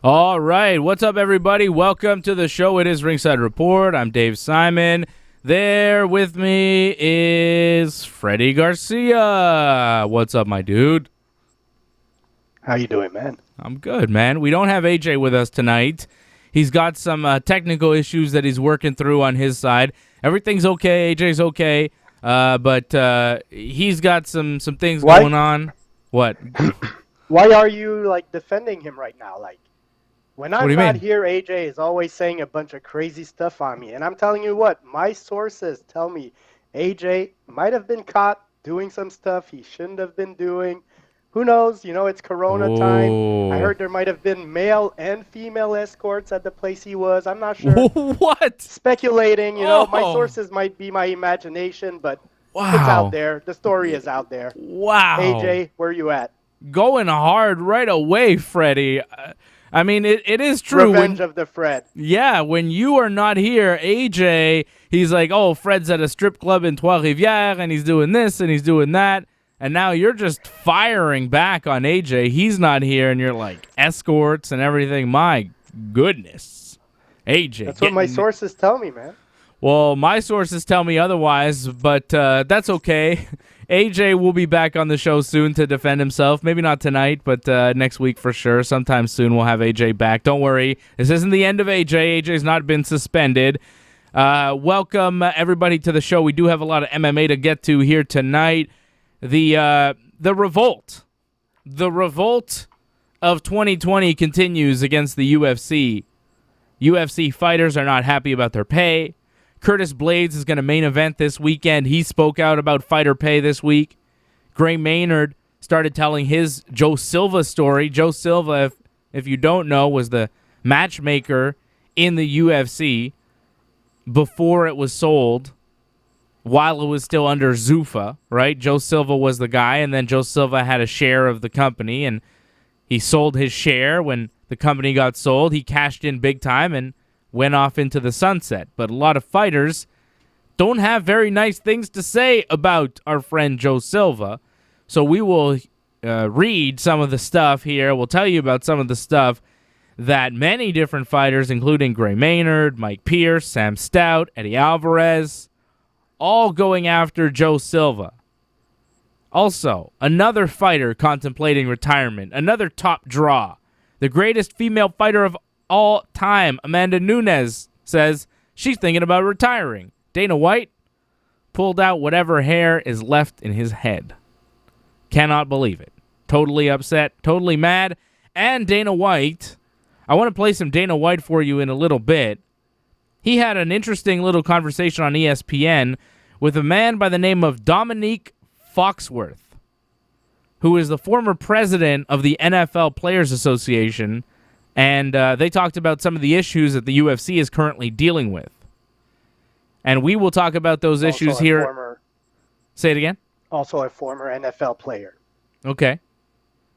All right. What's up, everybody? Welcome to the show. It is Ringside Report. I'm Dave Simon. There with me is Freddie Garcia. What's up, my dude? How you doing, man? I'm good, man. We don't have AJ with us tonight. He's got some technical issues that he's working through on his side. Everything's okay. AJ's okay. But he's got some things going on. What? Why are you defending him right now? When What do I'm you not mean? here, AJ is always saying a bunch of crazy stuff on me. And I'm telling you what, my sources tell me AJ might have been caught doing some stuff he shouldn't have been doing. Who knows? It's Corona time. I Oh. heard there might have been male and female escorts at the place he was. I'm not sure. What? Speculating, my Oh. sources might be my imagination, but it's out Wow. there. The story is out there. Wow. AJ, where you at? Going hard right away, Freddie. I mean, it is true. Revenge of the Fred. Yeah, when you are not here, AJ, he's like, oh, Fred's at a strip club in Trois-Rivières, and he's doing this, and he's doing that. And now you're just firing back on AJ. He's not here, and you're like, escorts and everything. My goodness. AJ. That's what my sources tell me, man. Well, my sources tell me otherwise, but that's okay. AJ will be back on the show soon to defend himself. Maybe not tonight, but next week for sure. Sometime soon we'll have AJ back. Don't worry. This isn't the end of AJ. AJ's not been suspended. Welcome, everybody, to the show. We do have a lot of MMA to get to here tonight. The revolt. The revolt of 2020 continues against the UFC. UFC fighters are not happy about their pay. Curtis Blades is going to main event this weekend. He spoke out about fighter pay this week. Gray Maynard started telling his Joe Silva story. Joe Silva, if you don't know, was the matchmaker in the UFC before it was sold, while it was still under Zuffa, right? Joe Silva was the guy, and then Joe Silva had a share of the company, and he sold his share when the company got sold. He cashed in big time and went off into the sunset. But a lot of fighters don't have very nice things to say about our friend Joe Silva. So we will read some of the stuff here. We'll tell you about some of the stuff that many different fighters, including Gray Maynard, Mike Pierce, Sam Stout, Eddie Alvarez, all going after Joe Silva. Also, another fighter contemplating retirement, another top draw. The greatest female fighter of all time, Amanda Nunes, says she's thinking about retiring. Dana White pulled out whatever hair is left in his head. Cannot believe it. Totally upset, totally mad. And Dana White, I want to play some Dana White for you in a little bit. He had an interesting little conversation on ESPN with a man by the name of Dominique Foxworth, who is the former president of the NFL Players Association, and they talked about some of the issues that the UFC is currently dealing with. And we will talk about those issues here. Say it again? Also a former NFL player. Okay.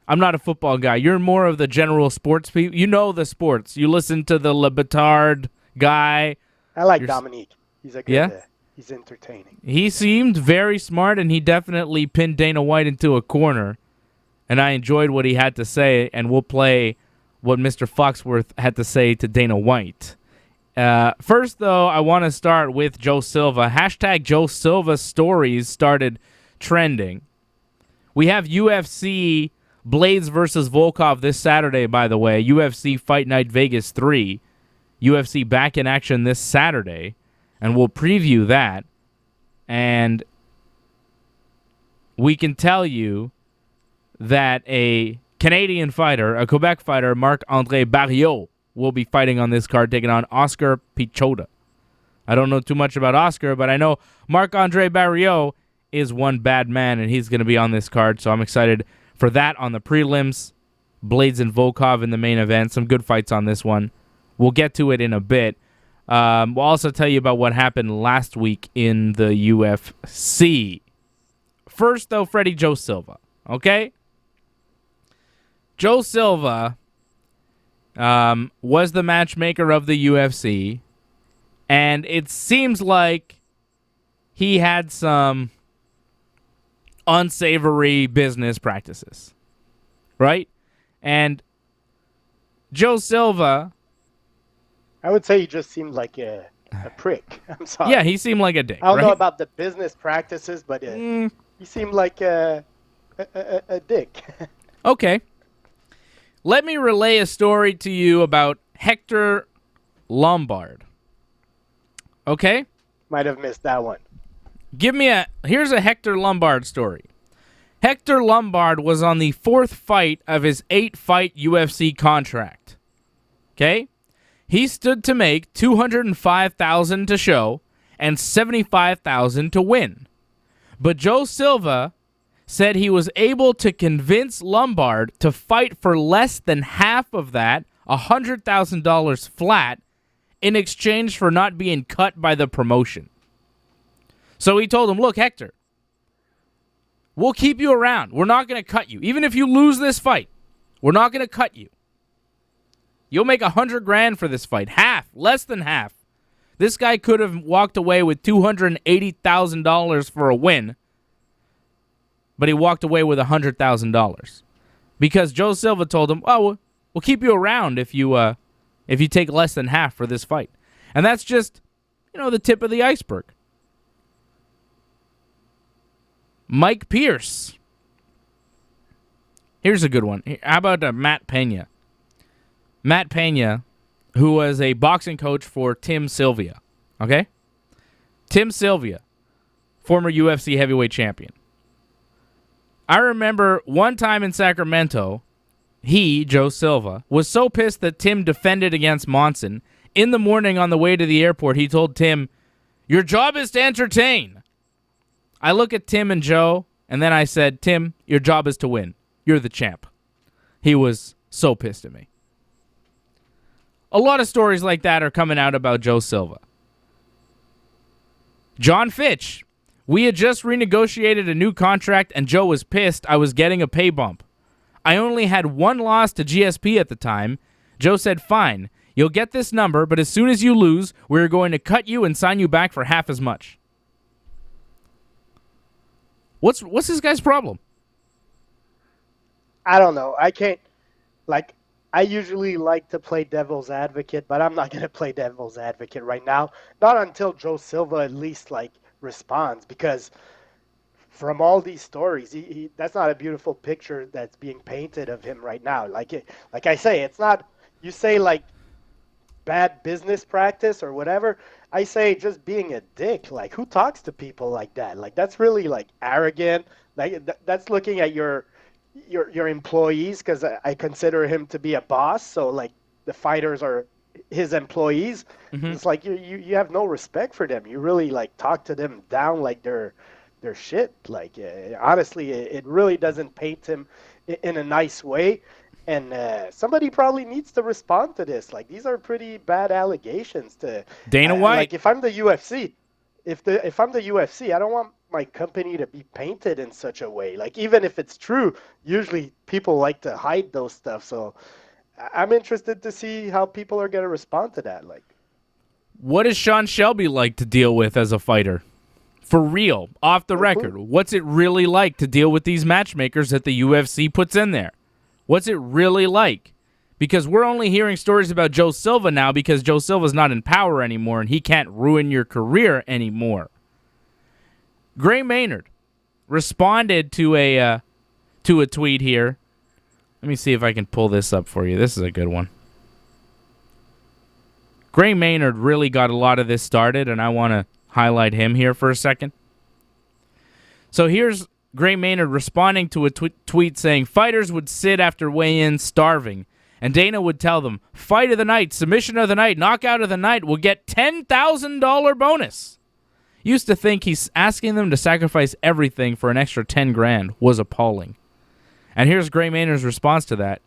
I'm not a football guy. You're more of the general sports people. You know the sports. You listen to the Le Batard guy. I like Dominique. He's a good, yeah? He's entertaining. He seemed very smart, and he definitely pinned Dana White into a corner. And I enjoyed what he had to say, and we'll play what Mr. Foxworth had to say to Dana White. First, though, I want to start with Joe Silva. Hashtag Joe Silva stories started trending. We have UFC Blades versus Volkov this Saturday, by the way. UFC Fight Night Vegas 3. UFC back in action this Saturday. And we'll preview that. And we can tell you that a Canadian fighter, a Quebec fighter, Marc-André Barriault, will be fighting on this card, taking on Oscar Pichota. I don't know too much about Oscar, but I know Marc-André Barriault is one bad man, and he's going to be on this card, so I'm excited for that on the prelims. Blades and Volkov in the main event. Some good fights on this one. We'll get to it in a bit. We'll also tell you about what happened last week in the UFC. First, though, Freddie, Joe Silva. Okay? Joe Silva was the matchmaker of the UFC, and it seems like he had some unsavory business practices, right? And Joe Silva. I would say he just seemed like a prick. I'm sorry. Yeah, he seemed like a dick. I don't right? know about the business practices, but he seemed like a dick. Okay. Let me relay a story to you about Hector Lombard. Okay? Might have missed that one. Here's a Hector Lombard story. Hector Lombard was on the 4th fight of his 8-fight UFC contract. Okay? He stood to make $205,000 to show and $75,000 to win. But Joe Silva said he was able to convince Lombard to fight for less than half of that, $100,000 flat, in exchange for not being cut by the promotion. So he told him, look, Hector, we'll keep you around. We're not going to cut you. Even if you lose this fight, we're not going to cut you. You'll make $100,000 for this fight. Half, less than half. This guy could have walked away with $280,000 for a win, but he walked away with $100,000 because Joe Silva told him, "Oh, we'll keep you around if you take less than half for this fight." And that's just, the tip of the iceberg. Mike Pierce. Here's a good one. How about Matt Pena? Matt Pena, who was a boxing coach for Tim Sylvia. Okay? Tim Sylvia, former UFC heavyweight champion. I remember one time in Sacramento, he, Joe Silva, was so pissed that Tim defended against Monson. In the morning on the way to the airport, he told Tim, "Your job is to entertain." I look at Tim and Joe, and then I said, "Tim, your job is to win. You're the champ." He was so pissed at me. A lot of stories like that are coming out about Joe Silva. John Fitch. We had just renegotiated a new contract, and Joe was pissed I was getting a pay bump. I only had one loss to GSP at the time. Joe said, "Fine, you'll get this number, but as soon as you lose, we're going to cut you and sign you back for half as much." What's this guy's problem? I don't know. I can't, I usually like to play devil's advocate, but I'm not going to play devil's advocate right now. Not until Joe Silva at least, responds, because from all these stories, that's not a beautiful picture that's being painted of him right now. Like I say, it's not, you say, bad business practice or whatever. I say just being a dick. Who talks to people like that? That's really, arrogant. That's looking at your employees, because I consider him to be a boss. So the fighters are his employees. Mm-hmm. It's you have no respect for them. You really talk to them down like they're shit. Honestly, it really doesn't paint him in a nice way. And somebody probably needs to respond to this. These are pretty bad allegations. To Dana White. If I'm the UFC, if I'm the UFC, I don't want my company to be painted in such a way. Even if it's true, usually people like to hide those stuff. So I'm interested to see how people are going to respond to that. What is Sean Shelby like to deal with as a fighter? For real, off the record, what's it really like to deal with these matchmakers that the UFC puts in there? What's it really like? Because we're only hearing stories about Joe Silva now because Joe Silva's not in power anymore and he can't ruin your career anymore. Gray Maynard responded to a tweet here. Let me see if I can pull this up for you. This is a good one. Gray Maynard really got a lot of this started, and I want to highlight him here for a second. So here's Gray Maynard responding to a tweet saying, "Fighters would sit after weigh-in starving, and Dana would tell them, fight of the night, submission of the night, knockout of the night will get $10,000 bonus." Used to think he's asking them to sacrifice everything for an extra $10,000 was appalling. And here's Gray Maynard's response to that.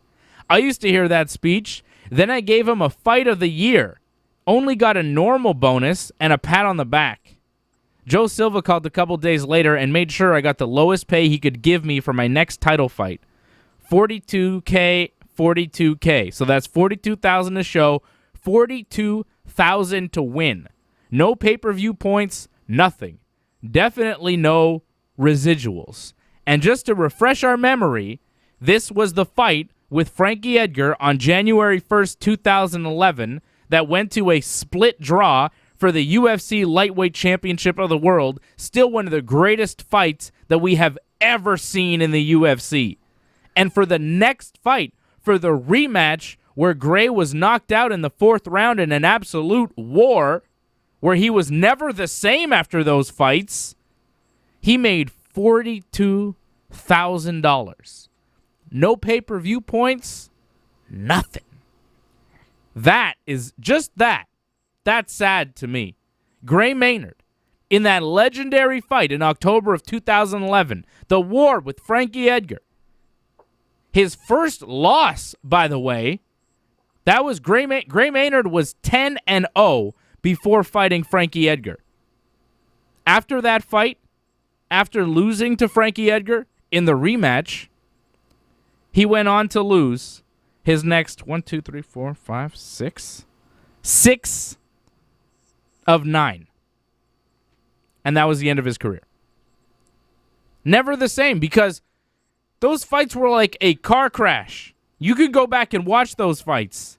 "I used to hear that speech. Then I gave him a fight of the year. Only got a normal bonus and a pat on the back. Joe Silva called a couple days later and made sure I got the lowest pay he could give me for my next title fight. $42K, $42K. So that's $42,000 to show, $42,000 to win. No pay-per-view points, nothing. Definitely no residuals. And just to refresh our memory, this was the fight with Frankie Edgar on January 1st, 2011 that went to a split draw for the UFC Lightweight Championship of the World. Still one of the greatest fights that we have ever seen in the UFC. And for the next fight, for the rematch, where Gray was knocked out in the 4th round in an absolute war, where he was never the same after those fights, he made $42,000. No pay-per-view points, nothing. That is just that. That's sad to me. Gray Maynard, in that legendary fight in October of 2011, the war with Frankie Edgar. His first loss, by the way, that was Gray Maynard was 10-0 before fighting Frankie Edgar. After that fight, after losing to Frankie Edgar in the rematch, he went on to lose his next 6 of 9. And that was the end of his career. Never the same, because those fights were like a car crash. You could go back and watch those fights.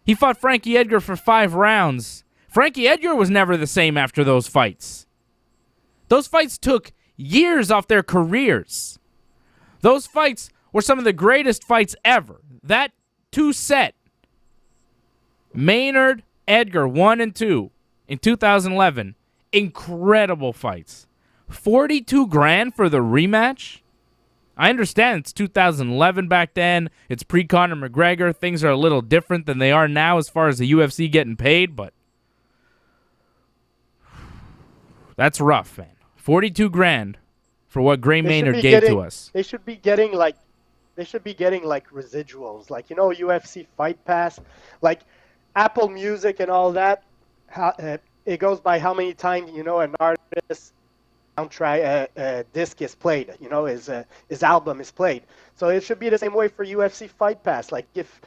He fought Frankie Edgar for 5 rounds. Frankie Edgar was never the same after those fights. Those fights took years off their careers. Those fights were some of the greatest fights ever. That 2-set, Maynard, Edgar, 1 and 2 in 2011, incredible fights. $42,000 for the rematch? I understand it's 2011 back then. It's pre-Conor McGregor. Things are a little different than they are now as far as the UFC getting paid, but that's rough, man. $42,000 for what Gray Maynard gave to us. They should be getting like residuals, like, you know, UFC Fight Pass, like Apple Music and all that. It goes by how many times, you know, an artist soundtrack disc is played, you know, his album is played. So it should be the same way for UFC Fight Pass. Like, if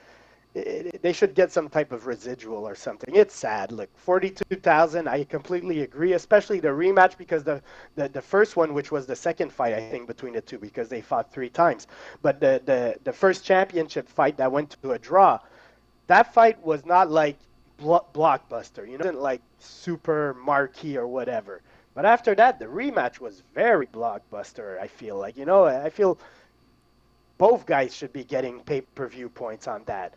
they should get some type of residual or something. It's sad. Look, 42,000. I completely agree, especially the rematch, because the first one, which was the second fight, I think, between the two, because they fought 3 times. But the first championship fight that went to a draw, that fight was not like blockbuster. You know, it wasn't like super marquee or whatever. But after that, the rematch was very blockbuster. I feel like, you know, I feel both guys should be getting pay-per-view points on that.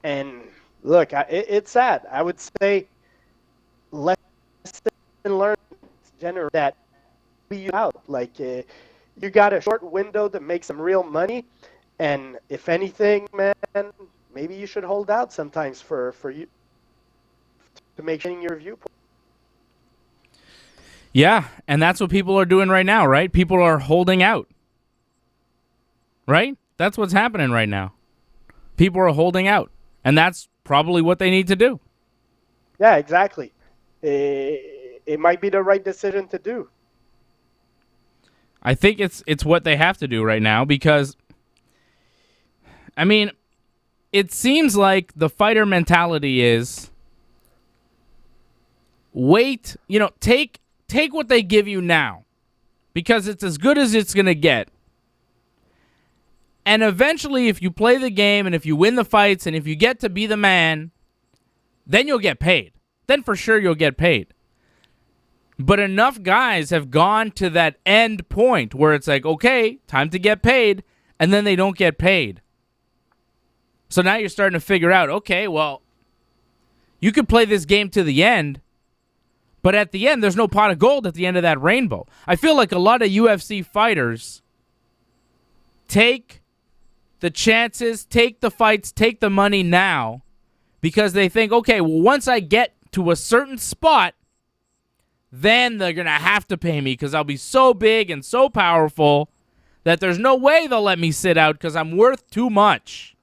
And look, it's sad. I would say lesson learned, generate that you out. Like, you got a short window to make some real money, and if anything, man, maybe you should hold out sometimes for you to make your viewpoint. Yeah, and that's what people are doing right now, right? People are holding out. Right? That's what's happening right now. People are holding out. And that's probably what they need to do. Yeah, exactly. It might be the right decision to do. I think it's what they have to do right now, because, I mean, it seems like the fighter mentality is wait, you know, take what they give you now, because it's as good as it's going to get. And eventually, if you play the game and if you win the fights and if you get to be the man, then you'll get paid. Then for sure you'll get paid. But enough guys have gone to that end point where it's like, okay, time to get paid, and then they don't get paid. So now you're starting to figure out, okay, well, you could play this game to the end, but at the end, there's no pot of gold at the end of that rainbow. I feel like a lot of UFC fighters take the chances, take the fights, take the money now, because they think, okay, well, once I get to a certain spot, then they're going to have to pay me because I'll be so big and so powerful that there's no way they'll let me sit out because I'm worth too much.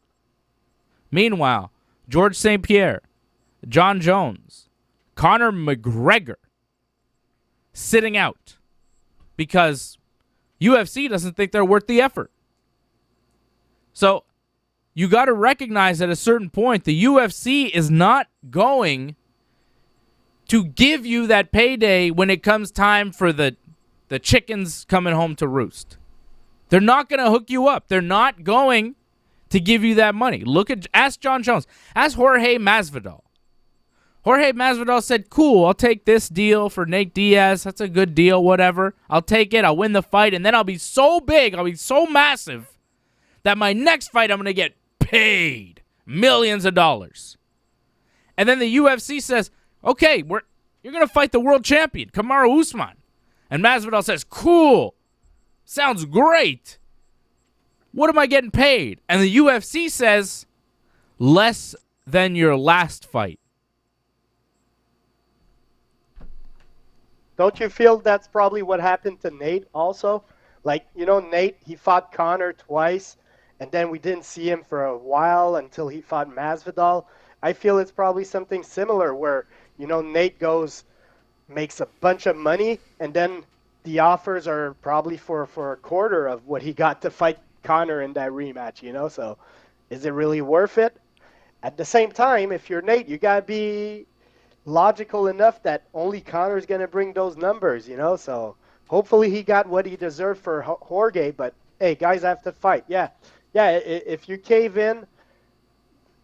Meanwhile, George St. Pierre, John Jones, Conor McGregor sitting out because UFC doesn't think they're worth the effort. So you got to recognize at a certain point the UFC is not going to give you that payday when it comes time for the chickens coming home to roost. They're not going to hook you up. They're not going to give you that money. Ask John Jones. Ask Jorge Masvidal. Jorge Masvidal said, cool, I'll take this deal for Nate Diaz. That's a good deal, whatever. I'll take it. I'll win the fight, and then I'll be so big, I'll be so massive that my next fight I'm going to get paid millions of dollars. And then the UFC says, okay, you're going to fight the world champion, Kamaru Usman. And Masvidal says, cool, sounds great. What am I getting paid? And the UFC says, less than your last fight. Don't you feel that's probably what happened to Nate also? Like, Nate, he fought Conor twice, and then we didn't see him for a while until he fought Masvidal. I feel it's probably something similar where, Nate makes a bunch of money, and then the offers are probably for a quarter of what he got to fight Conor in that rematch, So is it really worth it? At the same time, if you're Nate, you got to be logical enough that only Conor's going to bring those numbers, So hopefully he got what he deserved for Jorge, but hey, guys have to fight. Yeah, if you cave in,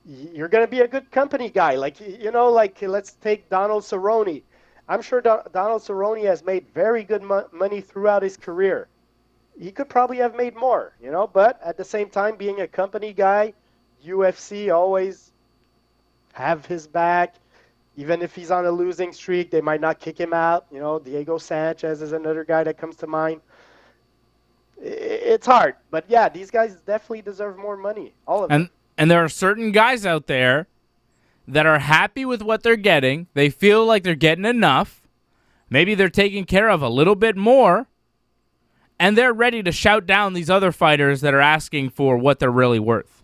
you're going to be a good company guy. Like, let's take Donald Cerrone. I'm sure Donald Cerrone has made very good money throughout his career. He could probably have made more, but at the same time, being a company guy, UFC always have his back. Even if he's on a losing streak, they might not kick him out. Diego Sanchez is another guy that comes to mind. It's hard. But, yeah, these guys definitely deserve more money, all of them. And there are certain guys out there that are happy with what they're getting. They feel like they're getting enough. Maybe they're taking care of a little bit more. And they're ready to shout down these other fighters that are asking for what they're really worth.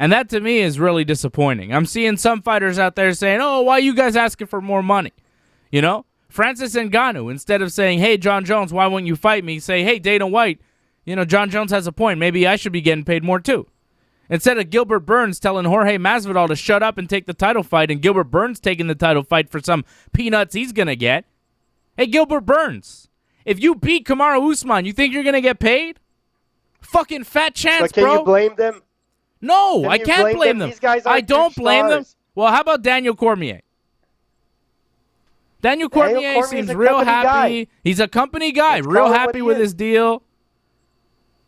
And that, to me, is really disappointing. I'm seeing some fighters out there saying, oh, why are you guys asking for more money? Francis Ngannou, instead of saying, hey, John Jones, why won't you fight me? Say, hey, Dana White, John Jones has a point. Maybe I should be getting paid more, too. Instead of Gilbert Burns telling Jorge Masvidal to shut up and take the title fight, and Gilbert Burns taking the title fight for some peanuts he's going to get. Hey, Gilbert Burns, if you beat Kamaru Usman, you think you're going to get paid? Fucking fat chance, bro. Can you blame them? No, I can't blame them. I don't blame them. Well, how about Daniel Cormier? Daniel Cormier seems real happy. Guy. He's a company guy, real happy with his deal.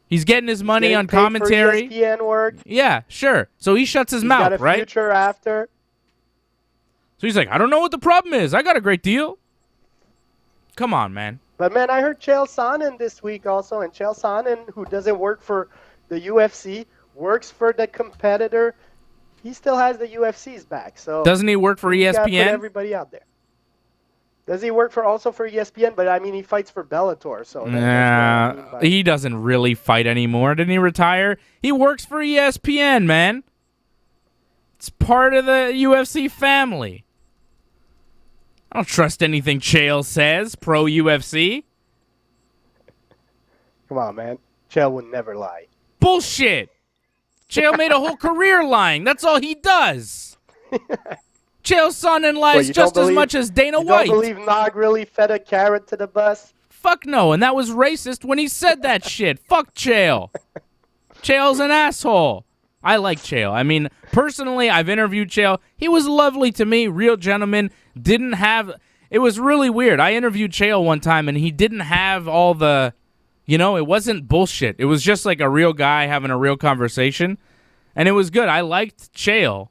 He's getting his money on commentary. For ESPN work. Yeah, sure. So he shuts his mouth, got a future after. So he's like, I don't know what the problem is. I got a great deal. Come on, man. But, man, I heard Chael Sonnen this week also, and Chael Sonnen, who doesn't work for the UFC, works for the competitor. He still has the UFC's back. So doesn't he work for ESPN? Put everybody out there. Does he work also for ESPN? But I mean, he fights for Bellator. So he doesn't really fight anymore. Didn't he retire? He works for ESPN, man. It's part of the UFC family. I don't trust anything Chael says. Pro UFC. Come on, man. Chael would never lie. Bullshit. Chael made a whole career lying. That's all he does. Chael Sonnen lies just as much as Dana White. You don't believe Nog really fed a carrot to the bus? Fuck no, and that was racist when he said that shit. Fuck Chael. Chael's an asshole. I like Chael. I mean, personally, I've interviewed Chael. He was lovely to me, real gentleman. It was really weird. I interviewed Chael one time, and he didn't have all the... it wasn't bullshit. It was just like a real guy having a real conversation. And it was good. I liked Chael.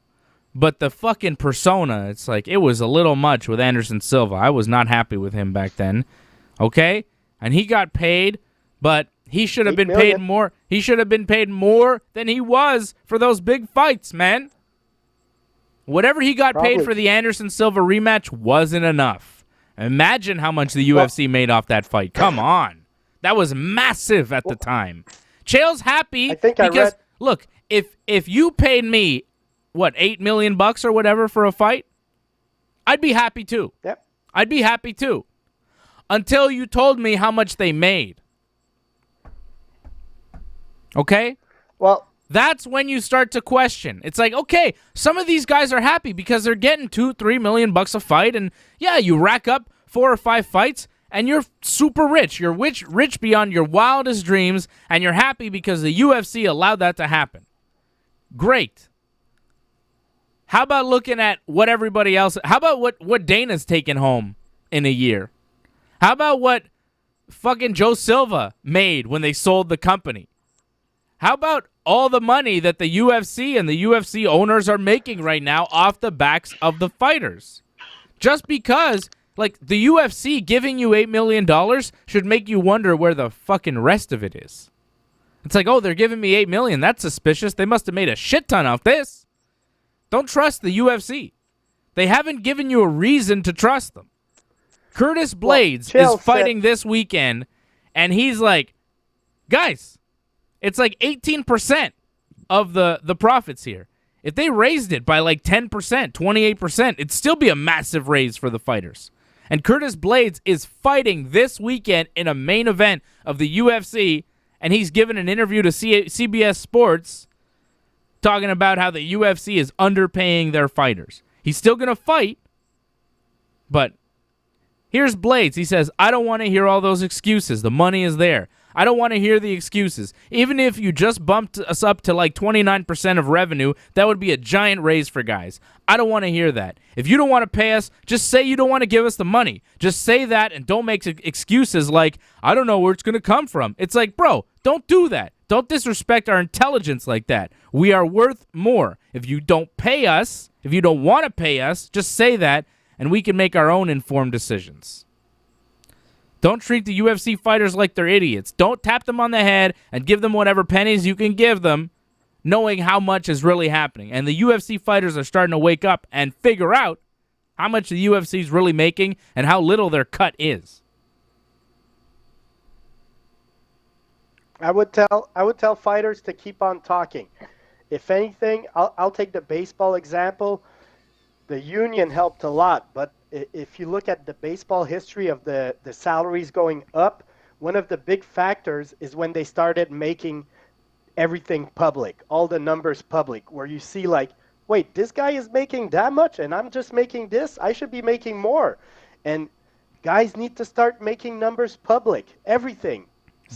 But the fucking persona, it's like, it was a little much with Anderson Silva. I was not happy with him back then. Okay? And he got paid, but he should have been paid more. He should have been paid more than he was for those big fights, man. Whatever he got paid for the Anderson Silva rematch wasn't enough. Imagine how much the UFC made off that fight. Come on. That was massive at the time. Chael's happy because, look, if you paid me, $8 million or whatever for a fight, I'd be happy too. Yep. I'd be happy too. Until you told me how much they made. Okay? Well, that's when you start to question. It's like, okay, some of these guys are happy because they're getting $2-3 million a fight, and yeah, you rack up 4 or 5 fights, and you're super rich. You're rich beyond your wildest dreams, and you're happy because the UFC allowed that to happen. Great. How about looking at what everybody else, how about what Dana's taken home in a year? How about what fucking Joe Silva made when they sold the company? How about all the money that the UFC and the UFC owners are making right now off the backs of the fighters? Just because, like, the UFC giving you $8 million should make you wonder where the fucking rest of it is. It's like, oh, they're giving me $8 million. That's suspicious. They must have made a shit ton off this. Don't trust the UFC. They haven't given you a reason to trust them. Curtis Blades is fighting this weekend, and he's like, guys, it's like 18% of the profits here. If they raised it by like 10%, 28%, it'd still be a massive raise for the fighters. And Curtis Blades is fighting this weekend in a main event of the UFC, and he's given an interview to CBS Sports talking about how the UFC is underpaying their fighters. He's still going to fight, but here's Blades. He says, I don't want to hear all those excuses. The money is there. I don't want to hear the excuses. Even if you just bumped us up to like 29% of revenue, that would be a giant raise for guys. I don't want to hear that. If you don't want to pay us, just say you don't want to give us the money. Just say that and don't make excuses like, I don't know where it's going to come from. It's like, bro, don't do that. Don't disrespect our intelligence like that. We are worth more. If you don't pay us, if you don't want to pay us, just say that, and we can make our own informed decisions. Don't treat the UFC fighters like they're idiots. Don't tap them on the head and give them whatever pennies you can give them, knowing how much is really happening. And the UFC fighters are starting to wake up and figure out how much the UFC is really making and how little their cut is. I would tell fighters to keep on talking. If anything, I'll take the baseball example. The union helped a lot, but if you look at the baseball history of the salaries going up, one of the big factors is when they started making everything public, all the numbers public, where you see like, wait, this guy is making that much and I'm just making this? I should be making more. And guys need to start making numbers public, everything.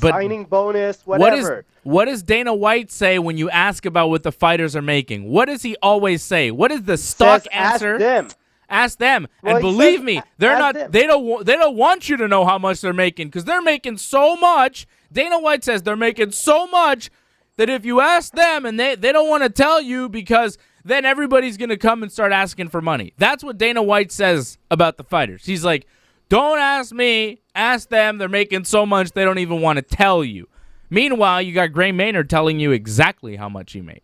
But signing bonus, whatever. What does Dana White say when you ask about what the fighters are making? What does he always say? What is the stock answer? Ask them. Ask them. Well, and believe me, they're not. Them. They don't want you to know how much they're making because they're making so much. Dana White says they're making so much that if you ask them and they don't want to tell you because then everybody's going to come and start asking for money. That's what Dana White says about the fighters. He's like, don't ask me, ask them. They're making so much they don't even want to tell you. Meanwhile, you got Gray Maynard telling you exactly how much he made.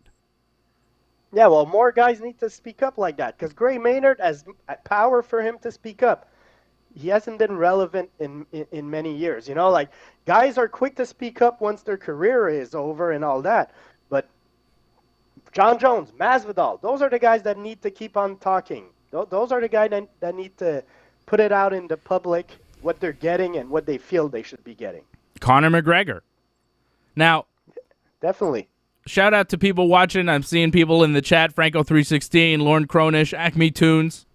Yeah, well, more guys need to speak up like that because Gray Maynard has power for him to speak up. He hasn't been relevant in many years. You know, like guys are quick to speak up once their career is over and all that. But John Jones, Masvidal, those are the guys that need to keep on talking. Those are the guys that need to put it out in the public, what they're getting and what they feel they should be getting. Conor McGregor. Now, definitely. Shout out to people watching. I'm seeing people in the chat. Franco316, Lauren Cronish, Acme Tunes.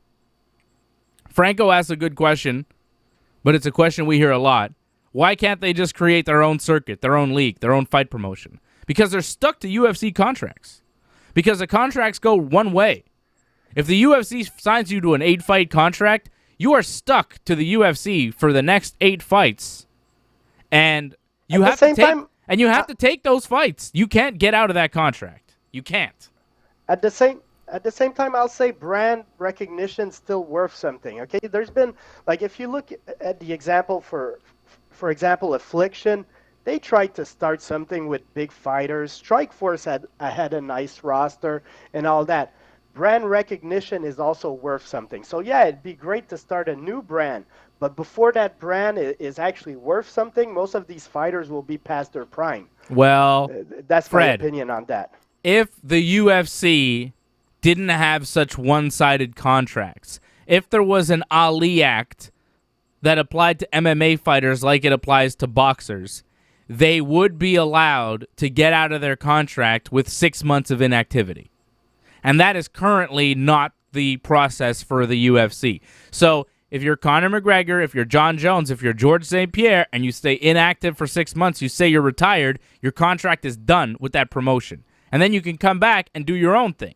Franco asked a good question, but it's a question we hear a lot. Why can't they just create their own circuit, their own league, their own fight promotion? Because they're stuck to UFC contracts. Because the contracts go one way. If the UFC signs you to an 8-fight contract, you are stuck to the UFC for the next 8 fights. And you have to take those fights. You can't get out of that contract. You can't. At the same time, I'll say brand recognition still worth something. Okay, there's been like if you look at the example for example, Affliction, they tried to start something with big fighters. Strikeforce had a nice roster and all that. Brand recognition is also worth something. So yeah, it'd be great to start a new brand. But before that brand is actually worth something, most of these fighters will be past their prime. Well, that's Fred, my opinion on that. If the UFC didn't have such one-sided contracts, if there was an Ali Act that applied to MMA fighters like it applies to boxers, they would be allowed to get out of their contract with 6 months of inactivity. And that is currently not the process for the UFC. So if you're Conor McGregor, if you're John Jones, if you're George St. Pierre, and you stay inactive for 6 months, you say you're retired, your contract is done with that promotion. And then you can come back and do your own thing.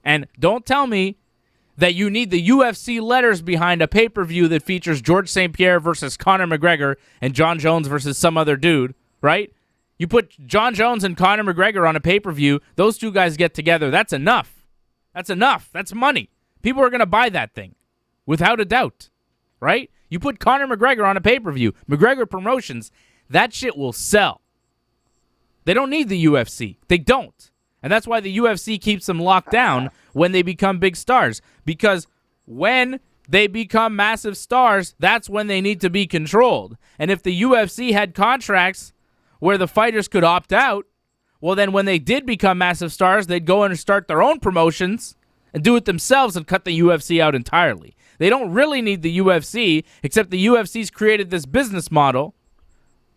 And don't tell me that you need the UFC letters behind a pay-per-view that features George St. Pierre versus Conor McGregor and John Jones versus some other dude, right? You put John Jones and Conor McGregor on a pay-per-view, those two guys get together. That's enough. That's enough. That's money. People are going to buy that thing, without a doubt, right? You put Conor McGregor on a pay-per-view, McGregor Promotions, that shit will sell. They don't need the UFC. They don't. And that's why the UFC keeps them locked down when they become big stars. Because when they become massive stars, that's when they need to be controlled. And if the UFC had contracts where the fighters could opt out, well, then when they did become massive stars, they'd go in and start their own promotions and do it themselves and cut the UFC out entirely. They don't really need the UFC, except the UFC's created this business model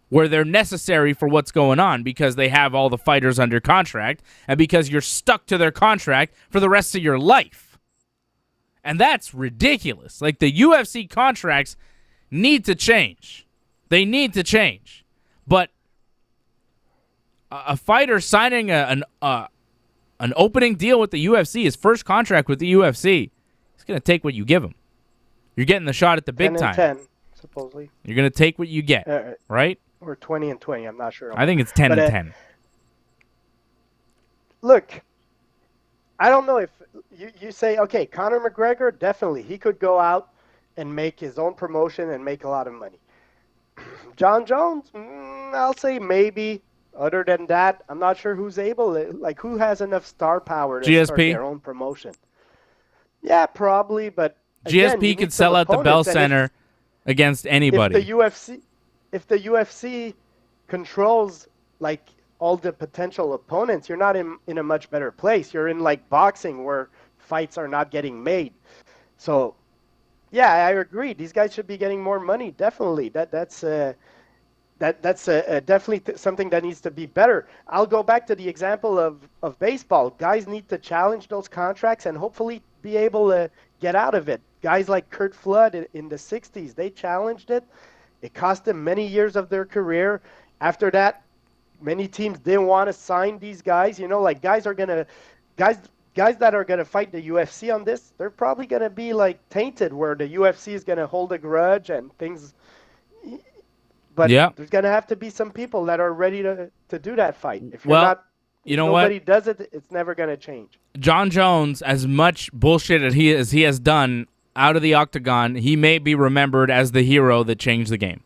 where they're necessary for what's going on because they have all the fighters under contract and because you're stuck to their contract for the rest of your life. And that's ridiculous. Like, the UFC contracts need to change. They need to change. But a fighter signing an opening deal with the UFC, his first contract with the UFC, he's going to take what you give him. You're getting the shot at the big 10 time. 10, supposedly. You're going to take what you get, right? Or 20 and 20, I'm not sure. I think it's 10 and 10. Look, I don't know if you say, okay, Conor McGregor, definitely. He could go out and make his own promotion and make a lot of money. John Jones, I'll say maybe. Other than that, I'm not sure who's able, like, who has enough star power to start their own promotion. Yeah, probably, but again, GSP could sell out the Bell Center against anybody. If the UFC controls, like, all the potential opponents, you're not in a much better place. You're in, like, boxing where fights are not getting made. So, yeah, I agree. These guys should be getting more money, definitely. That's definitely something that needs to be better. I'll go back to the example of baseball. Guys need to challenge those contracts and hopefully be able to get out of it. Guys like Curt Flood in the 60s, they challenged it. It cost them many years of their career. After that, many teams didn't want to sign these guys. You know, like, guys that are gonna fight the UFC on this, they're probably gonna be, like, tainted, where the UFC is gonna hold a grudge and things. But there's going to have to be some people that are ready to do that fight. If you're not, you know nobody what? does it, it's never going to change. John Jones, as much bullshit as he has done out of the octagon, he may be remembered as the hero that changed the game.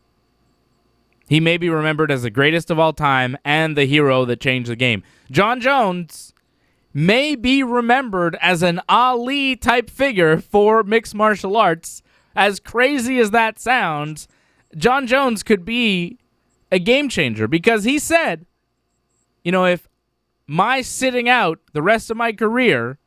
He may be remembered as the greatest of all time and the hero that changed the game. John Jones may be remembered as an Ali-type figure for mixed martial arts. As crazy as that sounds, John Jones could be a game changer because he said, you know, if my sitting out the rest of my career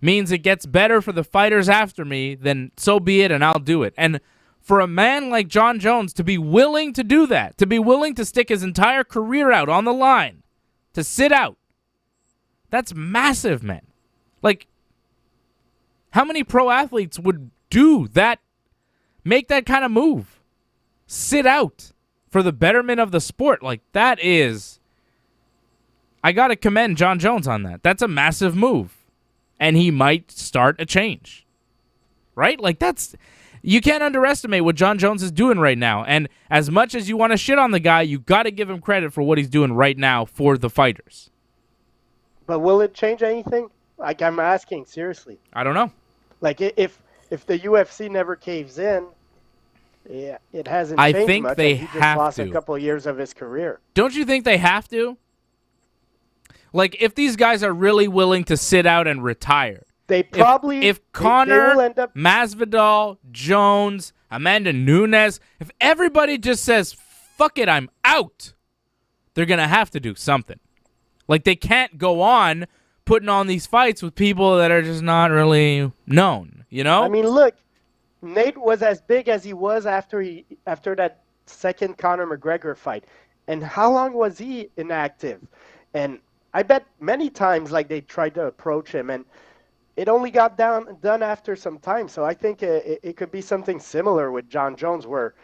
means it gets better for the fighters after me, then so be it, and I'll do it. And for a man like John Jones to be willing to do that, to be willing to stick his entire career out on the line, to sit out, that's massive, man. Like, how many pro athletes would do that, make that kind of move? Sit out for the betterment of the sport. Like, that is, I got to commend John Jones on that. That's a massive move. And he might start a change. Right? Like, you can't underestimate what John Jones is doing right now. And as much as you want to shit on the guy, you got to give him credit for what he's doing right now for the fighters. But will it change anything? Like, I'm asking, seriously. I don't know. Like, if the UFC never caves in, yeah, it hasn't changed much. I think they he just have lost to. a couple of years of his career. Don't you think they have to? Like, if these guys are really willing to sit out and retire, they probably. If Conor, Masvidal, Jones, Amanda Nunes, if everybody just says, fuck it, I'm out, they're going to have to do something. Like, they can't go on putting on these fights with people that are just not really known, you know? I mean, look. Nate was as big as he was after that second Conor McGregor fight. And how long was he inactive? And I bet many times, like, they tried to approach him, and it only got done after some time. So I think it could be something similar with John Jones, where,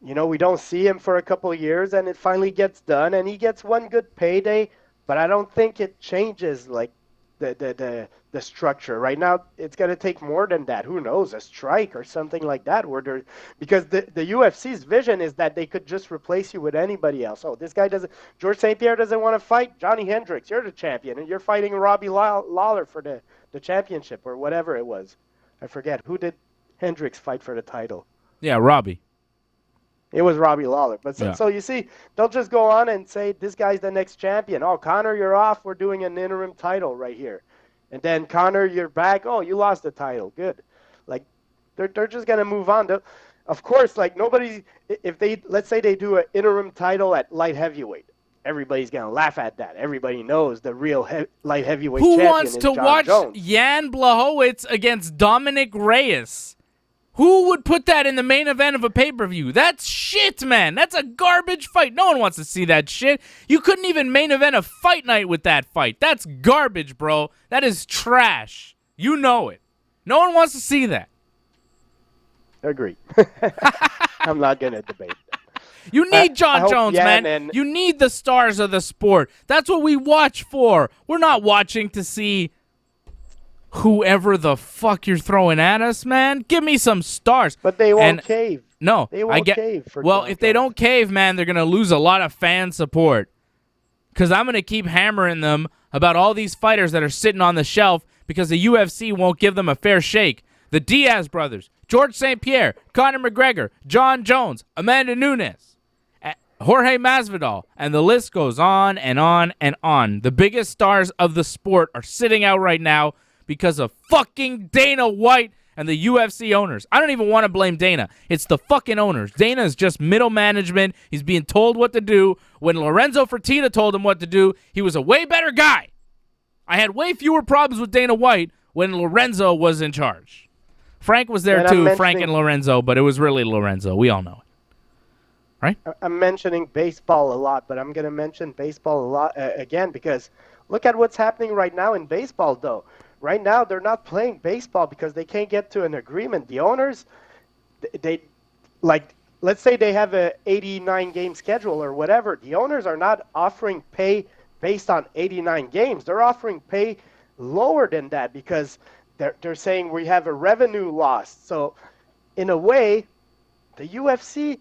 you know, we don't see him for a couple of years, and it finally gets done, and he gets one good payday. but I don't think it changes like the structure. Right now, it's going to take more than that. Who knows, a strike or something like that, because the UFC's vision is that they could just replace you with anybody else. Oh, this guy doesn't. George St. Pierre doesn't want to fight. Johnny Hendricks, you're the champion, and you're fighting Robbie Lawler for the championship or whatever it was. I forget who did Hendricks fight for the title. Yeah, Robbie. It was Robbie Lawler. But Yeah. so you see, they'll just go on and say, this guy's the next champion. Oh, Connor, you're off. We're doing an interim title right here. And then Connor, you're back. Oh, you lost the title. Good. Like, they're just going to move on. Of course, like, nobody, if they, let's say they do an interim title at light heavyweight, everybody's going to laugh at that. Everybody knows the real light heavyweight Who champion wants is to John watch Jones. Jan Blachowicz against Dominic Reyes? Who would put that in the main event of a pay-per-view? That's shit, man. That's a garbage fight. No one wants to see that shit. You couldn't even main event a fight night with that fight. That's garbage, bro. That is trash. You know it. No one wants to see that. Agree. I'm not going to debate that. You need John Jones, Jan man. You need the stars of the sport. That's what we watch for. We're not watching to see whoever the fuck you're throwing at us, man. Give me some stars. But they won't cave. No, they won't cave. Well, if they don't cave, man, they're going to lose a lot of fan support. Because I'm going to keep hammering them about all these fighters that are sitting on the shelf because the UFC won't give them a fair shake. The Diaz brothers, George St. Pierre, Conor McGregor, John Jones, Amanda Nunes, Jorge Masvidal, and the list goes on and on and on. The biggest stars of the sport are sitting out right now because of fucking Dana White and the UFC owners. I don't even want to blame Dana. It's the fucking owners. Dana is just middle management. He's being told what to do. When Lorenzo Fertitta told him what to do, he was a way better guy. I had way fewer problems with Dana White when Lorenzo was in charge. Frank was there too, Frank and Lorenzo, but it was really Lorenzo. We all know it. Right? I'm mentioning baseball a lot, but I'm going to mention baseball a lot again because look at what's happening right now in baseball, though. Right now, they're not playing baseball because they can't get to an agreement. The owners, they like, let's say they have a 89-game schedule or whatever. The owners are not offering pay based on 89 games. They're offering pay lower than that because they're saying we have a revenue loss. So, in a way, the UFC,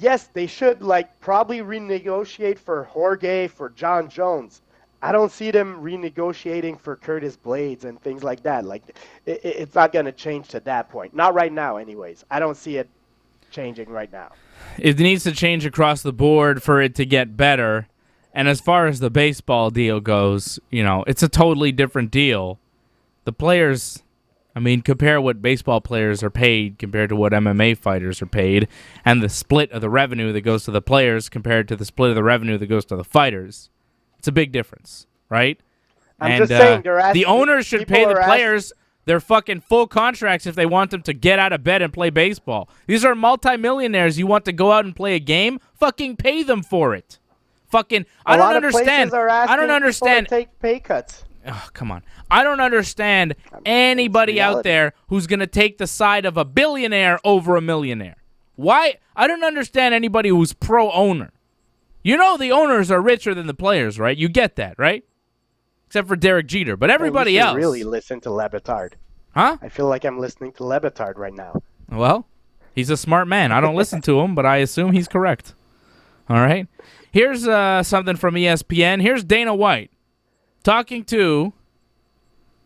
yes, they should like probably renegotiate for Jorge, for John Jones. I don't see them renegotiating for Curtis Blades and things like that. Like, it's not going to change to that point. Not right now, anyways. I don't see it changing right now. It needs to change across the board for it to get better. And as far as the baseball deal goes, you know, it's a totally different deal. The players, I mean, compare what baseball players are paid compared to what MMA fighters are paid, and the split of the revenue that goes to the players compared to the split of the revenue that goes to the fighters. It's a big difference, right? I'm just saying, the owners should pay the players their fucking full contracts if they want them to get out of bed and play baseball. These are multimillionaires. You want to go out and play a game? Fucking pay them for it. Fucking, I don't understand. I don't understand. Take pay cuts. Oh, come on. I don't understand anybody out there who's going to take the side of a billionaire over a millionaire. Why? I don't understand anybody who's pro-owner. You know the owners are richer than the players, right? You get that, right? Except for Derek Jeter. But everybody else. Really listen to Le Batard. Huh? I feel like I'm listening to Le Batard right now. Well, he's a smart man. I don't listen to him, but I assume he's correct. All right? Here's something from ESPN. Here's Dana White talking to,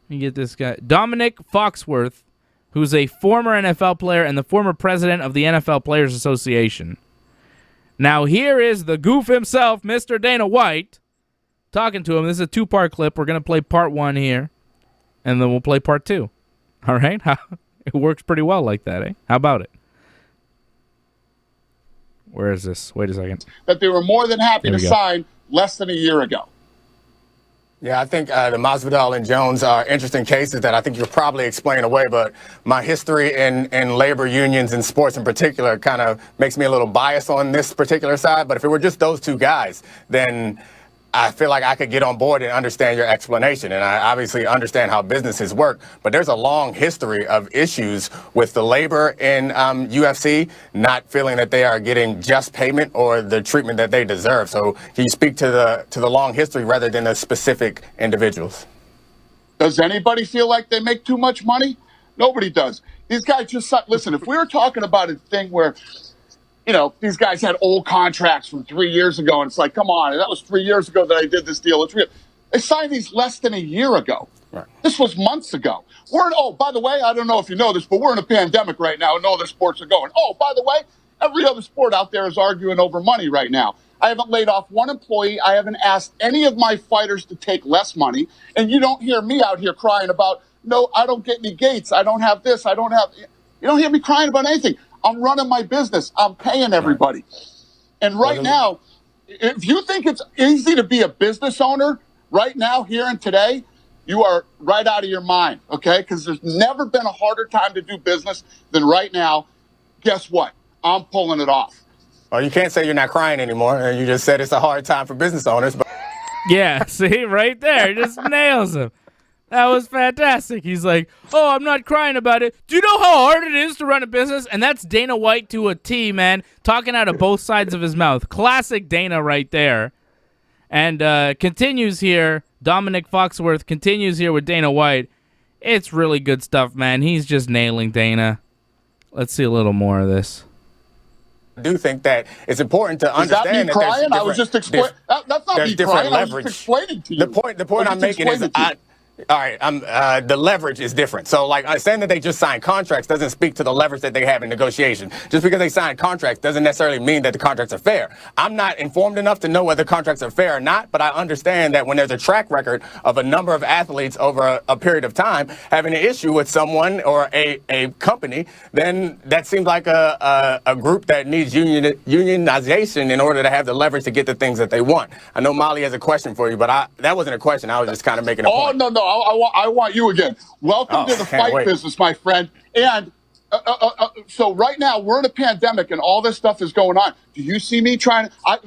let me get this guy, Dominic Foxworth, who's a former NFL player and the former president of the NFL Players Association. Now, here is the goof himself, Mr. Dana White, talking to him. This is a two-part clip. We're going to play part one here, and then we'll play part two. All right? It works pretty well like that, eh? How about it? Where is this? Wait a second. That they were more than happy to sign less than a year ago. Yeah, I think the Masvidal and Jones are interesting cases that I think you'll probably explain away, but my history in labor unions and sports in particular kind of makes me a little biased on this particular side. But if it were just those two guys, then I feel like I could get on board and understand your explanation, and I obviously understand how businesses work, but there's a long history of issues with the labor in UFC not feeling that they are getting just payment or the treatment that they deserve. So can you speak to the long history rather than the specific individuals? Does anybody feel like they make too much money? Nobody does. These guys just listen. If we were talking about a thing where, these guys had old contracts from 3 years ago, and it's like, come on, that was 3 years ago that I did this deal. It's real. They signed these less than a year ago. Right. This was months ago. By the way, I don't know if you know this, but we're in a pandemic right now, and no other sports are going. Oh, by the way, every other sport out there is arguing over money right now. I haven't laid off one employee. I haven't asked any of my fighters to take less money, and you don't hear me out here crying about, no, I don't get any gates. I don't have this. You don't hear me crying about anything. I'm running my business. I'm paying everybody. And right now, if you think it's easy to be a business owner right now, here and today, you are right out of your mind, okay? Because there's never been a harder time to do business than right now. Guess what? I'm pulling it off. Well, you can't say you're not crying anymore. You just said it's a hard time for business owners. But Yeah, see, right there, just nails him. That was fantastic. He's like, oh, I'm not crying about it. Do you know how hard it is to run a business? And that's Dana White to a T, man, talking out of both sides of his mouth. Classic Dana right there. And continues here, Dominic Foxworth continues here with Dana White. It's really good stuff, man. He's just nailing Dana. Let's see a little more of this. I do think that it's important to understand that crying? I was just explaining. That's not me crying. I was just explaining to you. The point I'm making is, all right, the leverage is different. So, saying that they just signed contracts doesn't speak to the leverage that they have in negotiation. Just because they signed contracts doesn't necessarily mean that the contracts are fair. I'm not informed enough to know whether contracts are fair or not, but I understand that when there's a track record of a number of athletes over a period of time having an issue with someone or a company, then that seems like a group that needs unionization in order to have the leverage to get the things that they want. I know Molly has a question for you, but that wasn't a question. I was just kind of making a point. Oh, no. I want you again. Welcome to the fight business, my friend. And so right now we're in a pandemic and all this stuff is going on. Do you see me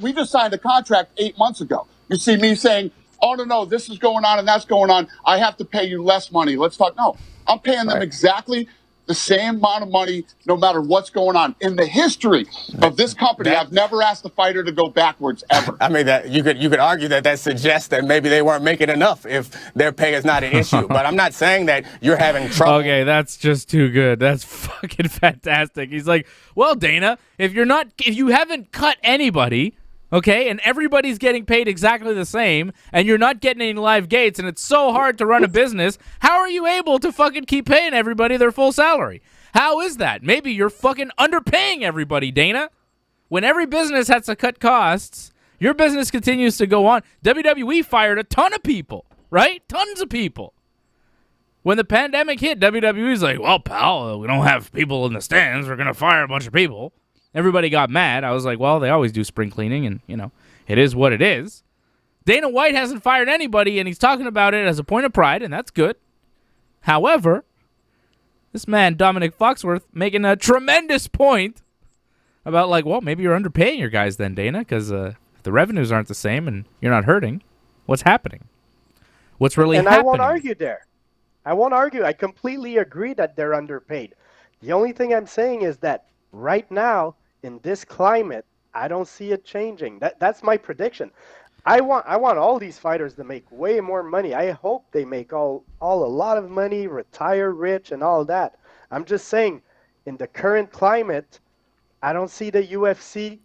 we just signed a contract 8 months ago. You see me saying, oh, no, this is going on and that's going on. I have to pay you less money. Let's talk. No, I'm paying them exactly the same amount of money no matter what's going on. In the history of this company, I've never asked the fighter to go backwards ever. I mean, that you could argue that suggests that maybe they weren't making enough if their pay is not an issue. But I'm not saying that you're having trouble. Okay, that's just too good. That's fucking fantastic. He's like, well, Dana, if you haven't cut anybody, okay, and everybody's getting paid exactly the same, and you're not getting any live gates, and it's so hard to run a business, how are you able to fucking keep paying everybody their full salary? How is that? Maybe you're fucking underpaying everybody, Dana. When every business has to cut costs, your business continues to go on. WWE fired a ton of people, right? Tons of people. When the pandemic hit, WWE's like, well, pal, we don't have people in the stands. We're going to fire a bunch of people. Everybody got mad. I was like, well, they always do spring cleaning, and, it is what it is. Dana White hasn't fired anybody, and he's talking about it as a point of pride, and that's good. However, this man, Dominic Foxworth, making a tremendous point about, well, maybe you're underpaying your guys then, Dana, because if the revenues aren't the same and you're not hurting, what's happening? What's really happening? And I won't argue there. I won't argue. I completely agree that they're underpaid. The only thing I'm saying is that right now, in this climate, I don't see it changing. That's my prediction. I want all these fighters to make way more money. I hope they make all a lot of money, retire rich, and all that. I'm just saying, in the current climate, I don't see the UFC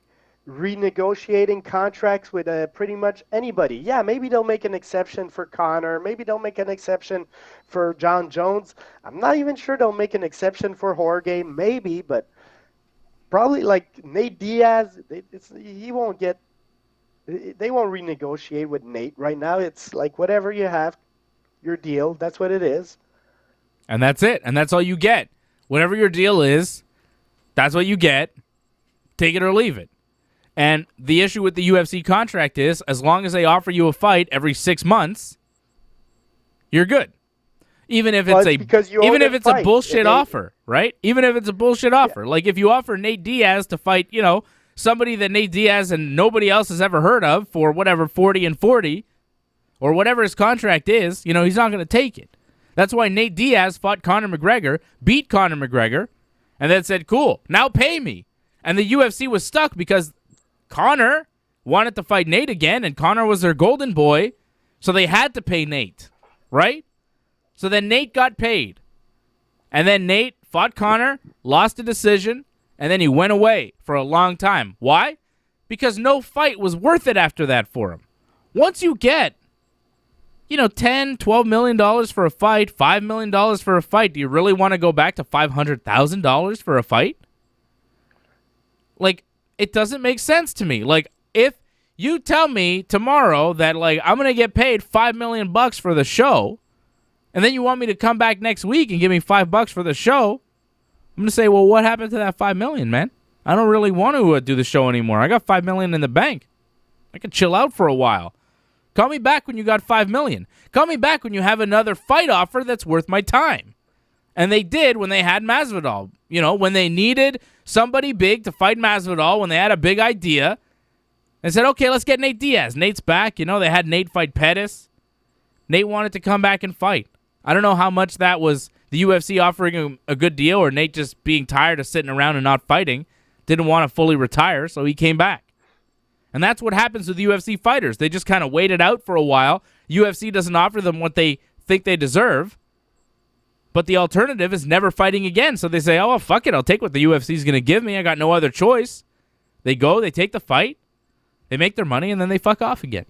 renegotiating contracts with pretty much anybody. Yeah, maybe they'll make an exception for Conor. Maybe they'll make an exception for John Jones. I'm not even sure they'll make an exception for Jorge. Maybe, but probably Nate Diaz, they won't renegotiate with Nate right now. It's whatever you have, your deal. That's what it is. And that's it. And that's all you get. Whatever your deal is, that's what you get. Take it or leave it. And the issue with the UFC contract is, as long as they offer you a fight every 6 months, you're good. Even if it's a bullshit offer, right? Even if it's a bullshit offer. Like if you offer Nate Diaz to fight, somebody that Nate Diaz and nobody else has ever heard of for whatever 40 and 40 or whatever his contract is, he's not going to take it. That's why Nate Diaz fought Conor McGregor, beat Conor McGregor, and then said, cool, now pay me. And the UFC was stuck because Conor wanted to fight Nate again, and Conor was their golden boy, so they had to pay Nate, right? So then Nate got paid. And then Nate fought Conor, lost a decision, and then he went away for a long time. Why? Because no fight was worth it after that for him. Once you get, $10, $12 million for a fight, $5 million for a fight, do you really want to go back to $500,000 for a fight? Like, it doesn't make sense to me. Like, if you tell me tomorrow that, I'm going to get paid $5 million for the show, and then you want me to come back next week and give me $5 for the show, I'm going to say, well, what happened to that $5 million, man? I don't really want to do the show anymore. I got $5 million in the bank. I can chill out for a while. Call me back when you got $5 million. Call me back when you have another fight offer that's worth my time. And they did when they had Masvidal. When they needed somebody big to fight Masvidal, when they had a big idea, and said, okay, let's get Nate Diaz. Nate's back. They had Nate fight Pettis. Nate wanted to come back and fight. I don't know how much that was the UFC offering him a good deal or Nate just being tired of sitting around and not fighting, didn't want to fully retire, so he came back. And that's what happens with UFC fighters. They just kind of wait it out for a while. UFC doesn't offer them what they think they deserve, but the alternative is never fighting again. So they say, oh, well, fuck it, I'll take what the UFC is going to give me. I got no other choice. They go, they take the fight, they make their money, and then they fuck off again.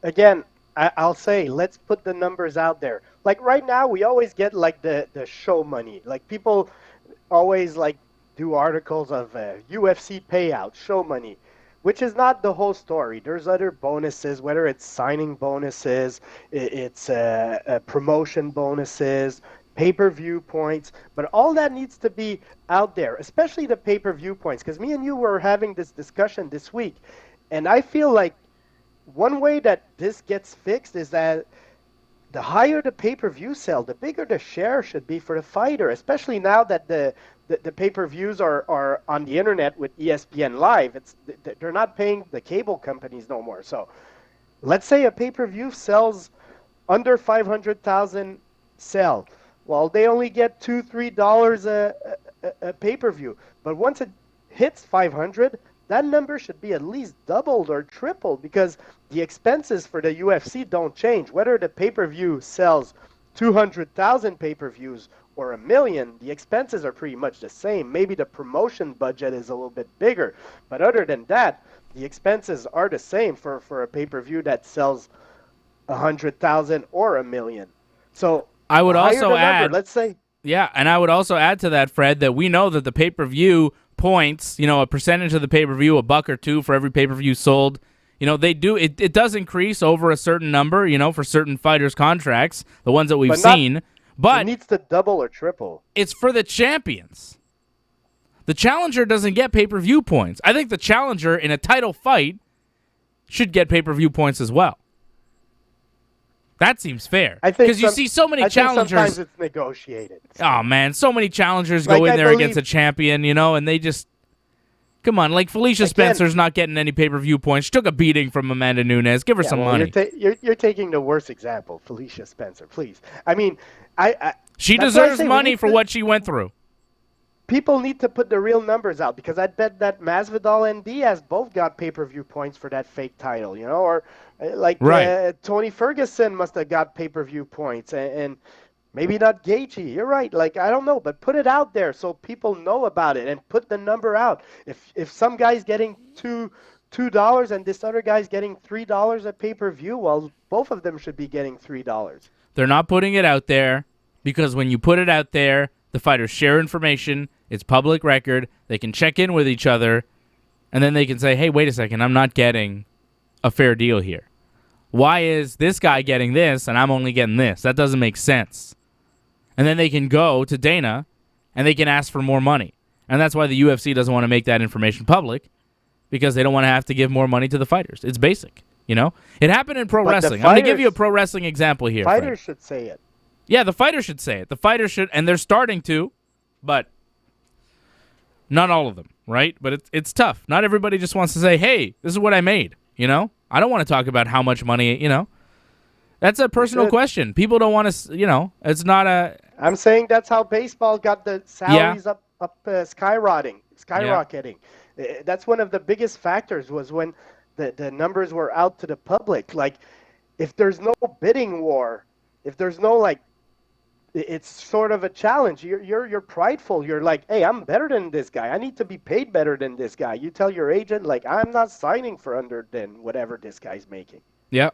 Again, I'll say, let's put the numbers out there. Like right now, we always get the show money. Like people always do articles of UFC payout, show money, which is not the whole story. There's other bonuses, whether it's signing bonuses, it's promotion bonuses, pay-per-view points, but all that needs to be out there, especially the pay-per-view points, because me and you were having this discussion this week, and I feel like one way that this gets fixed is that the higher the pay-per-view sell, the bigger the share should be for the fighter, especially now that the pay-per-views are on the internet with ESPN Live. They're not paying the cable companies no more. So let's say a pay-per-view sells under 500,000 sell. Well, they only get $2-3 a pay-per-view. But once it hits 500, that number should be at least doubled or tripled because the expenses for the UFC don't change. Whether the pay-per-view sells 200,000 pay-per-views or 1 million, the expenses are pretty much the same. Maybe the promotion budget is a little bit bigger. But other than that, the expenses are the same for a pay-per-view that sells 100,000 or 1 million. So I would also add, let's say. Yeah, and I would also add to that, Fred, that we know that the pay-per-view points, a percentage of the pay-per-view, $1 or $2 for every pay-per-view sold, they do it does increase over a certain number, for certain fighters' contracts, the ones that we've seen. But it needs to double or triple. It's for the champions. The challenger doesn't get pay-per-view points. I think the challenger in a title fight should get pay-per-view points as well. That seems fair. Because you see so many challengers. Sometimes it's negotiated. Oh, man. So many challengers go in there against a champion, and they just. Come on. Like Felicia Spencer's not getting any pay-per-view points. She took a beating from Amanda Nunes. Give her some money. You're taking the worst example, Felicia Spencer, please. I mean, she deserves money for what she went through. People need to put the real numbers out because I bet that Masvidal and Diaz both got pay-per-view points for that fake title, or Tony Ferguson must have got pay-per-view points and maybe not Gaethje. You're right. I don't know, but put it out there so people know about it and put the number out. If some guy's getting $2 and this other guy's getting $3 at pay-per-view, well, both of them should be getting $3. They're not putting it out there because when you put it out there, the fighters share information. It's public record. They can check in with each other, and then they can say, hey, wait a second, I'm not getting a fair deal here. Why is this guy getting this and I'm only getting this? That doesn't make sense. And then they can go to Dana, and they can ask for more money. And that's why the UFC doesn't want to make that information public, because they don't want to have to give more money to the fighters. It's basic, It happened in pro wrestling. I'm going to give you a pro wrestling example here. Fighters should say it. Yeah, the fighters should say it. The fighters should, and they're starting to, but not all of them. right? But it's tough. Not everybody just wants to say, hey, this is what I made, you know? I don't want to talk about how much money, you know? That's a personal question. People don't want to, you know, it's not a... I'm saying that's how baseball got the salaries up skyrocketing. That's one of the biggest factors was when the numbers were out to the public. Like, if there's no bidding war, if there's no, like, it's sort of a challenge. You're prideful. You're like, hey, I'm better than this guy. I need to be paid better than this guy. You tell your agent, like, I'm not signing for under than whatever this guy's making. Yeah.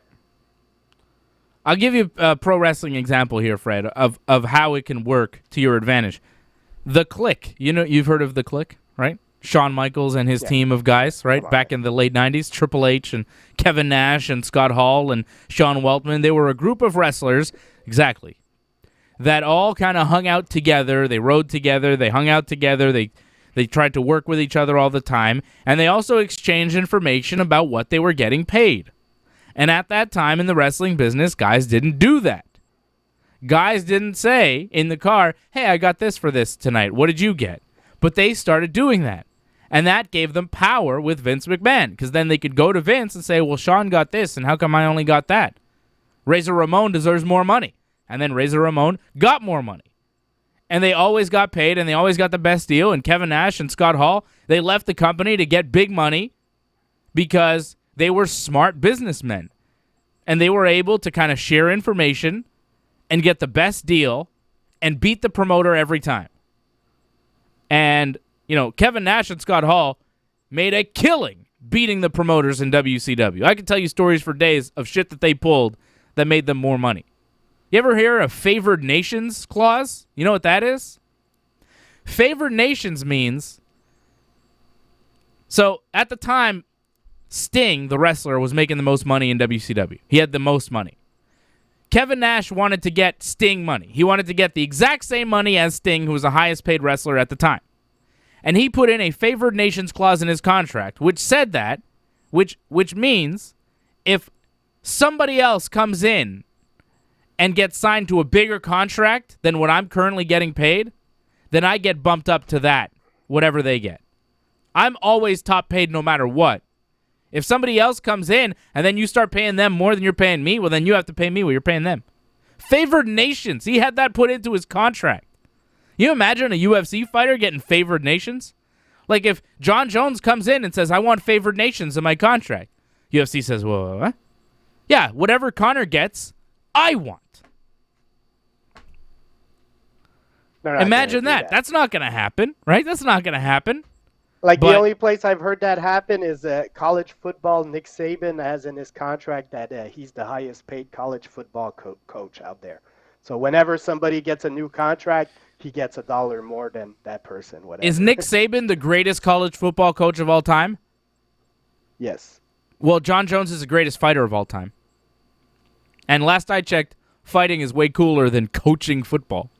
I'll give you a pro wrestling example here, Fred, of how it can work to your advantage. The Click. You know, you've heard of The Click, right? Shawn Michaels and his team of guys, right? Back in the late 90s, Triple H and Kevin Nash and Scott Hall and Sean Weltman. They were a group of wrestlers, exactly, that all kind of hung out together. They rode together. They hung out together. They tried to work with each other all the time. And they also exchanged information about what they were getting paid. And at that time in the wrestling business, guys didn't do that. Guys didn't say in the car, hey, I got this for this tonight. What did you get? But they started doing that. And that gave them power with Vince McMahon, because then they could go to Vince and say, well, Sean got this, and how come I only got that? Razor Ramon deserves more money. And then Razor Ramon got more money. And they always got paid, and they always got the best deal. And Kevin Nash and Scott Hall, they left the company to get big money because they were smart businessmen. And they were able to kind of share information and get the best deal and beat the promoter every time. And, you know, Kevin Nash and Scott Hall made a killing beating the promoters in WCW. I can tell you stories for days of shit that they pulled that made them more money. You ever hear of favored nations clause? You know what that is? Favored nations means, so at the time, Sting, the wrestler, was making the most money in WCW. He had the most money. Kevin Nash wanted to get Sting money. He wanted to get the exact same money as Sting, who was the highest paid wrestler at the time. And he put in a favored nations clause in his contract, which said that, which means if somebody else comes in and gets signed to a bigger contract than what I'm currently getting paid, then I get bumped up to that, whatever they get. I'm always top paid no matter what. If somebody else comes in and then you start paying them more than you're paying me, well, then you have to pay me what you're paying them. Favored nations. He had that put into his contract. You imagine a UFC fighter getting favored nations? Like if John Jones comes in and says, I want favored nations in my contract. UFC says, well, what? Yeah, whatever Conor gets, I want. Imagine that. That's not going to happen, right? That's not going to happen. Like, the only place I've heard that happen is college football. Nick Saban has in his contract that he's the highest paid college football coach out there. So whenever somebody gets a new contract, he gets $1 more than that person. Whatever. Is Nick Saban the greatest college football coach of all time? Yes. Well, John Jones is the greatest fighter of all time. And last I checked, fighting is way cooler than coaching football.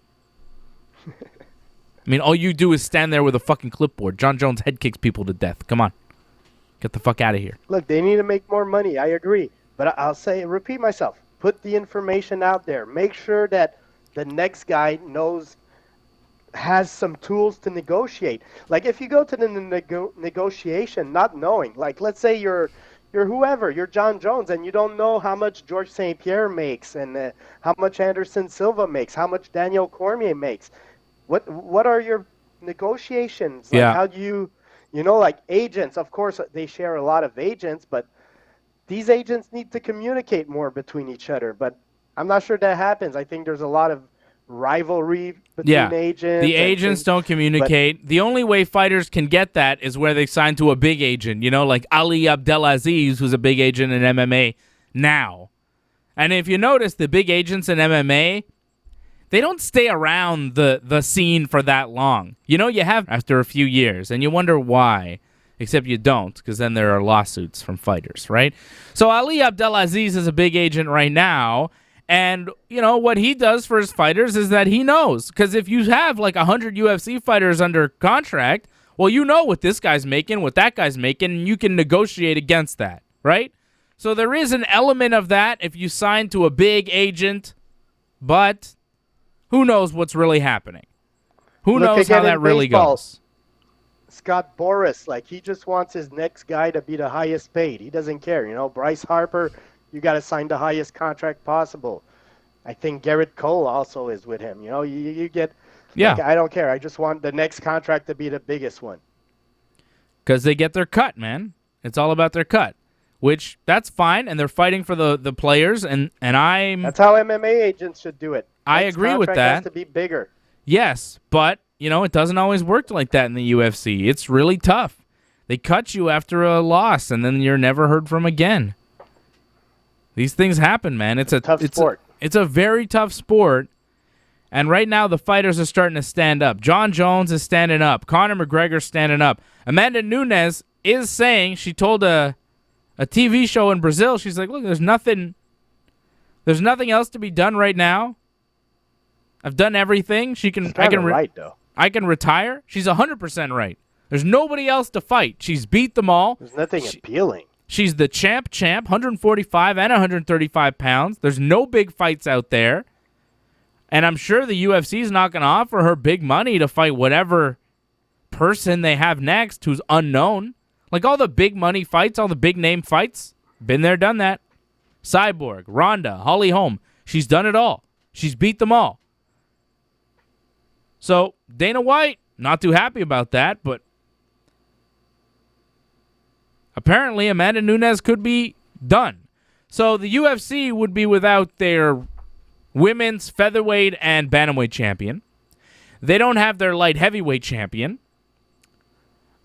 I mean, all you do is stand there with a fucking clipboard. John Jones head kicks people to death. Come on. Get the fuck out of here. Look, they need to make more money. I agree. But I'll repeat myself. Put the information out there. Make sure that the next guy has some tools to negotiate. Like, if you go to the negotiation not knowing, like, let's say you're whoever, you're John Jones, and you don't know how much George St. Pierre makes and how much Anderson Silva makes, how much Daniel Cormier makes. What are your negotiations? Like, how do you like agents, of course, they share a lot of agents, but these agents need to communicate more between each other. But I'm not sure that happens. I think there's a lot of rivalry between agents. The agents don't communicate. The only way fighters can get that is where they sign to a big agent, like Ali Abdelaziz, who's a big agent in MMA now. And if you notice, the big agents in MMA, they don't stay around the scene for that long. You have after a few years, and you wonder why. Except you don't, because then there are lawsuits from fighters, right? So Ali Abdelaziz is a big agent right now, and what he does for his fighters is that he knows. Because if you have like 100 UFC fighters under contract, well, you know what this guy's making, what that guy's making, and you can negotiate against that, right? So there is an element of that if you sign to a big agent, but who knows what's really happening? Who knows how that really goes? Scott Boras, like he just wants his next guy to be the highest paid. He doesn't care. Bryce Harper, you got to sign the highest contract possible. I think Garrett Cole also is with him. You get. Yeah. Like, I don't care. I just want the next contract to be the biggest one. Because they get their cut, man. It's all about their cut, which that's fine, and they're fighting for the players, and I'm. That's how MMA agents should do it. I agree with that. Has to be bigger. Yes, but it doesn't always work like that in the UFC. It's really tough. They cut you after a loss, and then you're never heard from again. These things happen, man. It's a tough sport. It's a very tough sport. And right now, the fighters are starting to stand up. John Jones is standing up. Conor McGregor's standing up. Amanda Nunes is saying, she told a TV show in Brazil, she's like, look, there's nothing else to be done right now. I've done everything. Right, though. I can retire. She's 100% right. There's nobody else to fight. She's beat them all. There's nothing appealing. She's the champ, 145 and 135 pounds. There's no big fights out there. And I'm sure the UFC is not going to offer her big money to fight whatever person they have next who's unknown. Like all the big money fights, all the big name fights, been there, done that. Cyborg, Ronda, Holly Holm. She's done it all. She's beat them all. So Dana White, not too happy about that, but apparently Amanda Nunes could be done. So the UFC would be without their women's featherweight and bantamweight champion. They don't have their light heavyweight champion.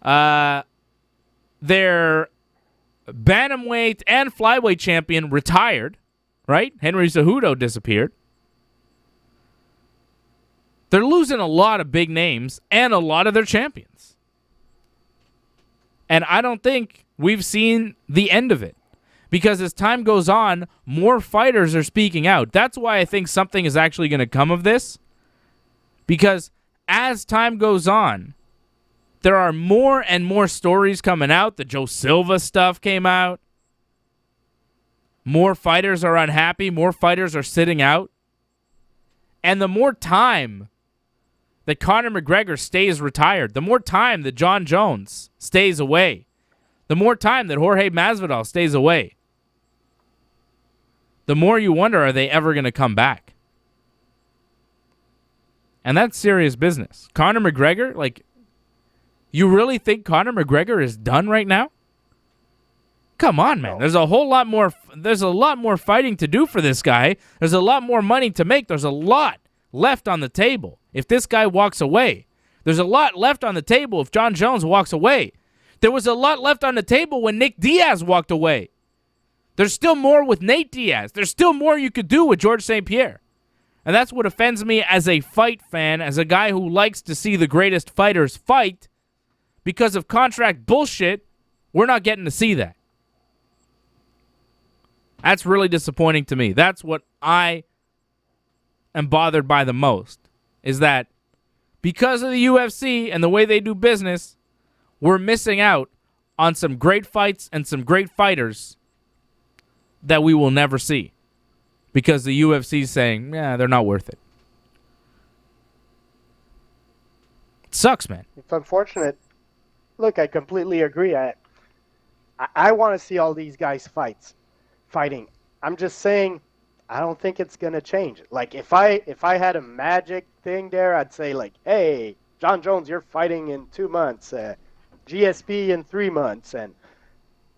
Their bantamweight and flyweight champion retired, right? Henry Cejudo disappeared. They're losing a lot of big names and a lot of their champions. And I don't think we've seen the end of it. Because as time goes on, more fighters are speaking out. That's why I think something is actually going to come of this. Because as time goes on, there are more and more stories coming out. The Joe Silva stuff came out. More fighters are unhappy. More fighters are sitting out. And the more time that Conor McGregor stays retired, the more time that John Jones stays away, the more time that Jorge Masvidal stays away, the more you wonder, are they ever going to come back? And that's serious business. Conor McGregor, like, you really think Conor McGregor is done right now? Come on, man. There's a lot more fighting to do for this guy. There's a lot more money to make. There's a lot left on the table if this guy walks away. There's a lot left on the table if John Jones walks away. There was a lot left on the table when Nick Diaz walked away. There's still more with Nate Diaz. There's still more you could do with George St. Pierre. And that's what offends me as a fight fan, as a guy who likes to see the greatest fighters fight. Because of contract bullshit, we're not getting to see that. That's really disappointing to me. That's what I am bothered by the most, is that because of the UFC and the way they do business, we're missing out on some great fights and some great fighters that we will never see because the UFC is saying, yeah, they're not worth it. It sucks, man. It's unfortunate. Look, I completely agree. I want to see all these guys fighting. I'm just saying, I don't think it's gonna change. Like if I had a magic thing there, I'd say like, hey, John Jones, you're fighting in 2 months, GSP in 3 months, and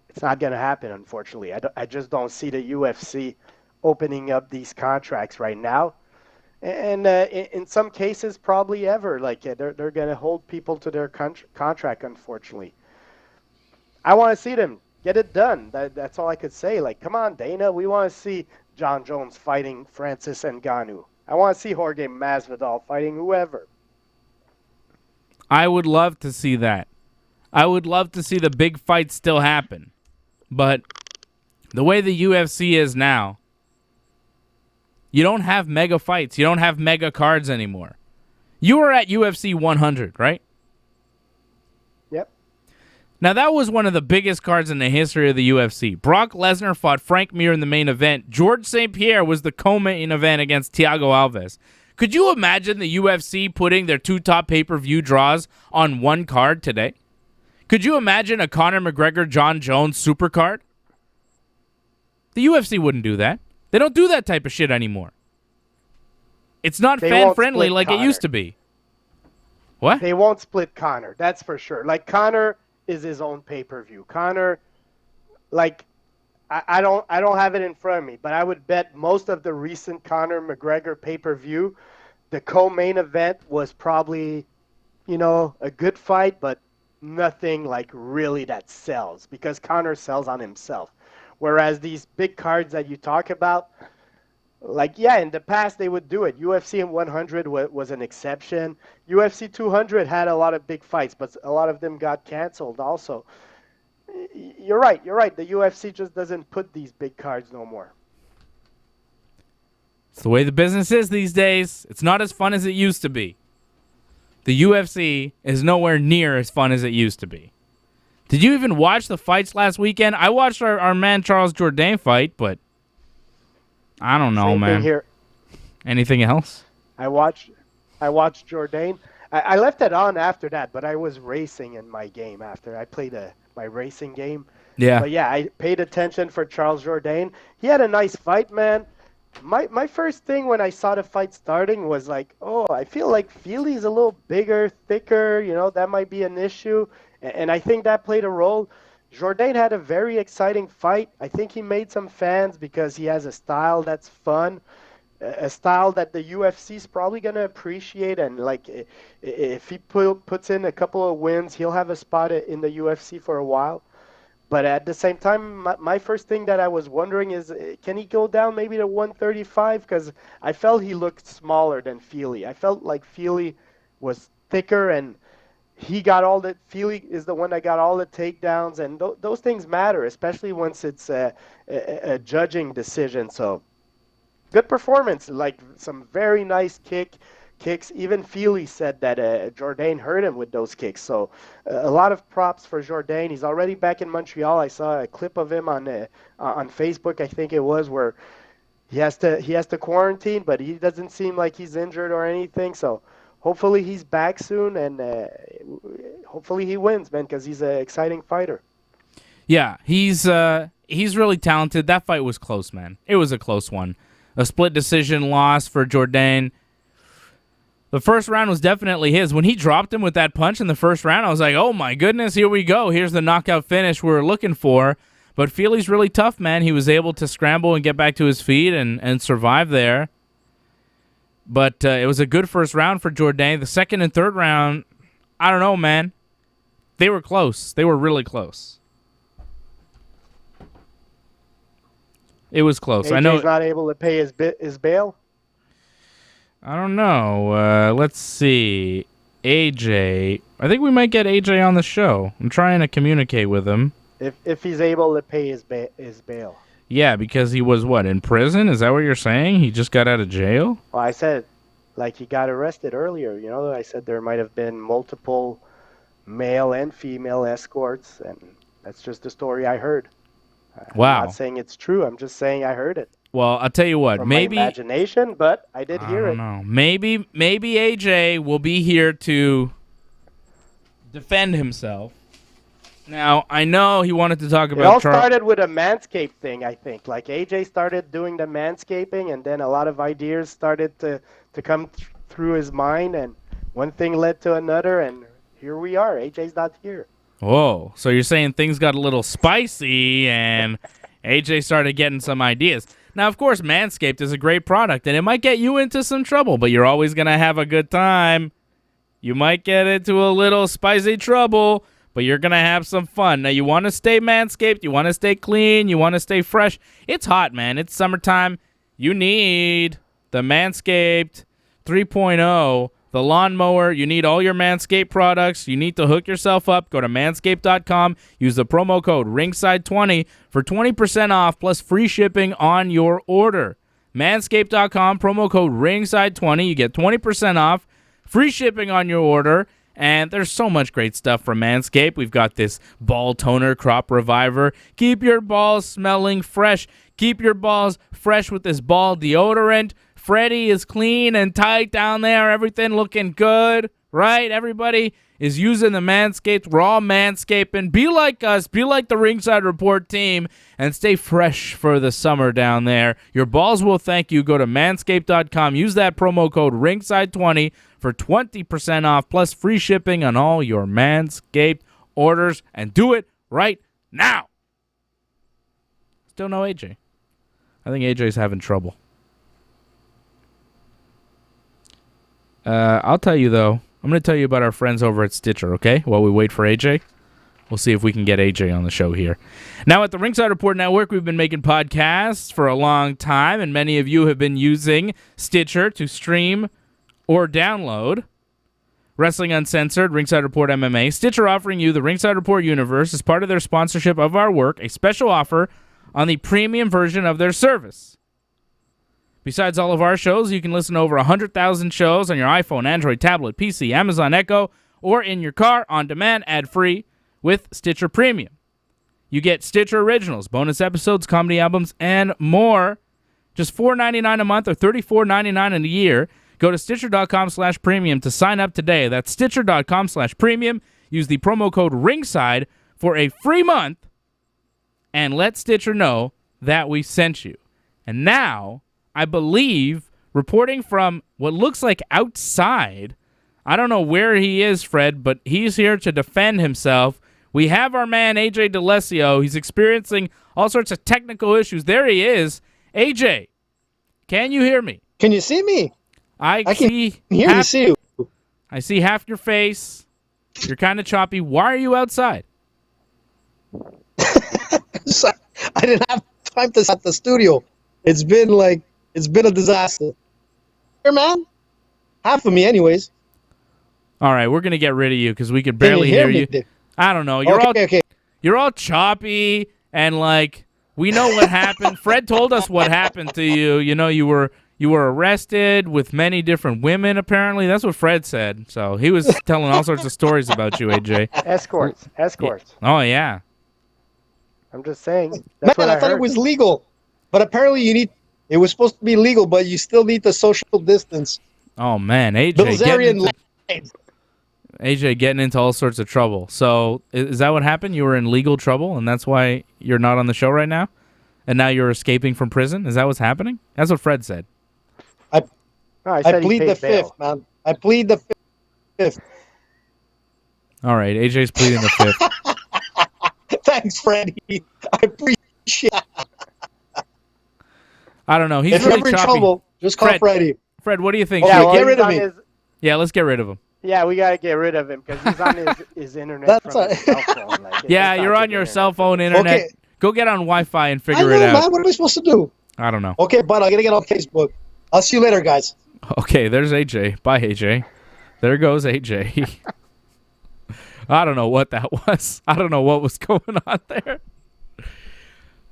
it's not gonna happen, unfortunately. I just don't see the UFC opening up these contracts right now, and in some cases, probably ever. Like they're gonna hold people to their contract, unfortunately. I want to see them get it done. That's all I could say. Like, come on, Dana, we want to see John Jones fighting Francis Ngannou. I want to see Jorge Masvidal fighting whoever. I would love to see that. I would love to see the big fights still happen. But the way the UFC is now, you don't have mega fights. You don't have mega cards anymore. You were at UFC 100, right? Yep. Now, that was one of the biggest cards in the history of the UFC. Brock Lesnar fought Frank Mir in the main event. George St. Pierre was the co-main event against Thiago Alves. Could you imagine the UFC putting their 2 top pay-per-view draws on one card today? Could you imagine a Conor McGregor-John Jones super card? The UFC wouldn't do that. They don't do that type of shit anymore. It's not fan-friendly like it used to be. What? They won't split Conor, that's for sure. Like, Conor is his own pay-per-view. Conor, like, I don't have it in front of me, but I would bet most of the recent Conor McGregor pay-per-view, the co-main event was probably, a good fight, but nothing like really that sells, because Conor sells on himself. Whereas these big cards that you talk about, like, yeah, in the past they would do it. UFC 100 was an exception. UFC 200 had a lot of big fights, but a lot of them got canceled also. You're right. The UFC just doesn't put these big cards no more. It's the way the business is these days. It's not as fun as it used to be. The UFC is nowhere near as fun as it used to be. Did you even watch the fights last weekend? I watched our man Charles Jourdain fight, but I don't know, Same man. thing here. Anything else? I watched Jourdain. I left it on after that, but I was racing in my game after. I played my racing game. Yeah. But yeah, I paid attention for Charles Jourdain. He had a nice fight, man. My first thing when I saw the fight starting was like, oh, I feel like Feely's a little bigger, thicker. That might be an issue. And I think that played a role. Jourdain had a very exciting fight. I think he made some fans because he has a style that's fun, a style that the UFC is probably going to appreciate. And, like, if he puts in a couple of wins, he'll have a spot in the UFC for a while. But at the same time, my first thing that I was wondering is, can he go down maybe to 135? Because I felt he looked smaller than Feely. I felt like Feely was thicker, and Feely is the one that got all the takedowns, and those things matter, especially once it's a judging decision. So, good performance, like some very nice kicks. Even Feely said that Jourdain hurt him with those kicks. So, a lot of props for Jourdain. He's already back in Montreal. I saw a clip of him on Facebook, I think it was, where he has to quarantine, but he doesn't seem like he's injured or anything. So, hopefully he's back soon, and hopefully he wins, man, because he's an exciting fighter. Yeah, he's really talented. That fight was close, man. It was a close one. A split decision loss for Jourdain. The first round was definitely his. When he dropped him with that punch in the first round, I was like, oh my goodness, here we go. Here's the knockout finish we're looking for. But Feely's really tough, man. He was able to scramble and get back to his feet and survive there. But it was a good first round for Jourdain. The second and third round, I don't know, man. They were close. They were really close. It was close. AJ's I know. Not able to pay his bail. I don't know. Let's see. AJ. I think we might get AJ on the show. I'm trying to communicate with him. If he's able to pay his bail. Yeah, because he was, in prison? Is that what you're saying? He just got out of jail? Well, I said, like, he got arrested earlier. I said there might have been multiple male and female escorts, and that's just the story I heard. Wow. I'm not saying it's true. I'm just saying I heard it. Well, I'll tell you what. From maybe my imagination, but I did hear it. I don't know. Maybe AJ will be here to defend himself. Now, I know he wanted to talk about... It all started with a Manscaped thing, I think. Like, AJ started doing the manscaping, and then a lot of ideas started to come through his mind, and one thing led to another, and here we are. AJ's not here. Whoa. So you're saying things got a little spicy, and AJ started getting some ideas. Now, of course, Manscaped is a great product, and it might get you into some trouble, but you're always going to have a good time. You might get into a little spicy trouble, but you're going to have some fun. Now, you want to stay Manscaped. You want to stay clean. You want to stay fresh. It's hot, man. It's summertime. You need the Manscaped 3.0, the lawnmower. You need all your Manscaped products. You need to hook yourself up. Go to manscaped.com. Use the promo code RINGSIDE20 for 20% off plus free shipping on your order. Manscaped.com, promo code RINGSIDE20. You get 20% off, free shipping on your order. And there's so much great stuff from Manscaped. We've got this ball toner, crop reviver. Keep your balls smelling fresh. Keep your balls fresh with this ball deodorant. Freddie is clean and tight down there. Everything looking good, right? Everybody is using the Manscaped. We're all manscaping. Be like us. Be like the Ringside Report team and stay fresh for the summer down there. Your balls will thank you. Go to manscaped.com. Use that promo code Ringside20 for 20% off plus free shipping on all your Manscaped orders. And do it right now. Still no AJ. I think AJ's having trouble. I'll tell you, though. I'm going to tell you about our friends over at Stitcher, okay? While we wait for AJ. We'll see if we can get AJ on the show here. Now, at the Ringside Report Network, we've been making podcasts for a long time, and many of you have been using Stitcher to stream or download Wrestling Uncensored, Ringside Report MMA. Stitcher offering you the Ringside Report universe as part of their sponsorship of our work, a special offer on the premium version of their service. Besides all of our shows, you can listen to over 100,000 shows on your iPhone, Android, tablet, PC, Amazon Echo, or in your car on demand, ad-free, with Stitcher Premium. You get Stitcher Originals, bonus episodes, comedy albums, and more. Just $4.99 a month or $34.99 in a year. Go to Stitcher.com/premium to sign up today. That's Stitcher.com/premium. Use the promo code RINGSIDE for a free month, and let Stitcher know that we sent you. And now, I believe, reporting from what looks like outside, I don't know where he is, Fred, but he's here to defend himself. We have our man, AJ DeLessio. He's experiencing all sorts of technical issues. There he is. AJ, can you hear me? Can you see me? I can see hear you, see you. I see half your face. You're kind of choppy. Why are you outside? So, I didn't have time to set the studio. It's been a disaster. Here, man. Half of me, anyways. All right, we're gonna get rid of you because we could barely hear you. I don't know. You're all choppy and like we know what happened. Fred told us what happened to you. You know, you were arrested with many different women. Apparently, that's what Fred said. So he was telling all sorts of stories about you, AJ. Escorts. Oh yeah. I'm just saying. Man, I thought it was legal, but apparently it was supposed to be legal, but you still need the social distance. Oh man, AJ getting into all sorts of trouble. So is that what happened? You were in legal trouble, and that's why you're not on the show right now? And now you're escaping from prison? Is that what's happening? That's what Fred said. I plead the fifth, man. I plead the fifth. All right, AJ's pleading the fifth. Thanks, Freddie. I appreciate it. I don't know. He's if really you're ever in choppy. trouble, just call Freddie. Fred, what do you think? Yeah, get rid of me. Yeah, let's get rid of him. Yeah, we got to get rid of him because he's on his internet from his cell phone. Yeah, you're on your cell phone internet. Okay. Go get on Wi-Fi and figure I know, it out. man. What am I supposed to do? I don't know. Okay, but I'm going to get on Facebook. I'll see you later, guys. Okay, there's AJ. Bye, AJ. There goes AJ. I don't know what that was. I don't know what was going on there.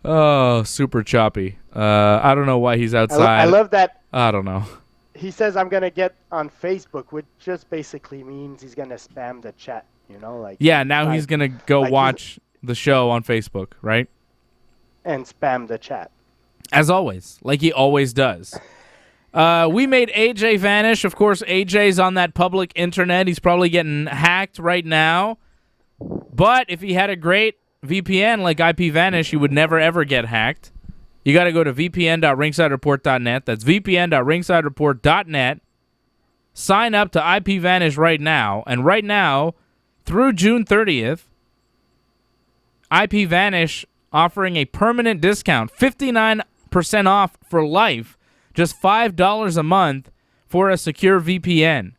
Oh, super choppy. I don't know why he's outside. I love that. I don't know. He says I'm gonna get on Facebook, which just basically means he's gonna spam the chat. You know, like yeah. Now he's gonna go watch the show on Facebook, right? And spam the chat as always, like he always does. We made AJ vanish. Of course, AJ's on that public internet. He's probably getting hacked right now. But if he had a great VPN like IPVanish, he would never, ever get hacked. You got to go to vpn.ringsidereport.net. That's vpn.ringsidereport.net. Sign up to IPVanish right now. And right now, through June 30th, IPVanish offering a permanent discount, 59% off for life, just $5 a month for a secure VPN.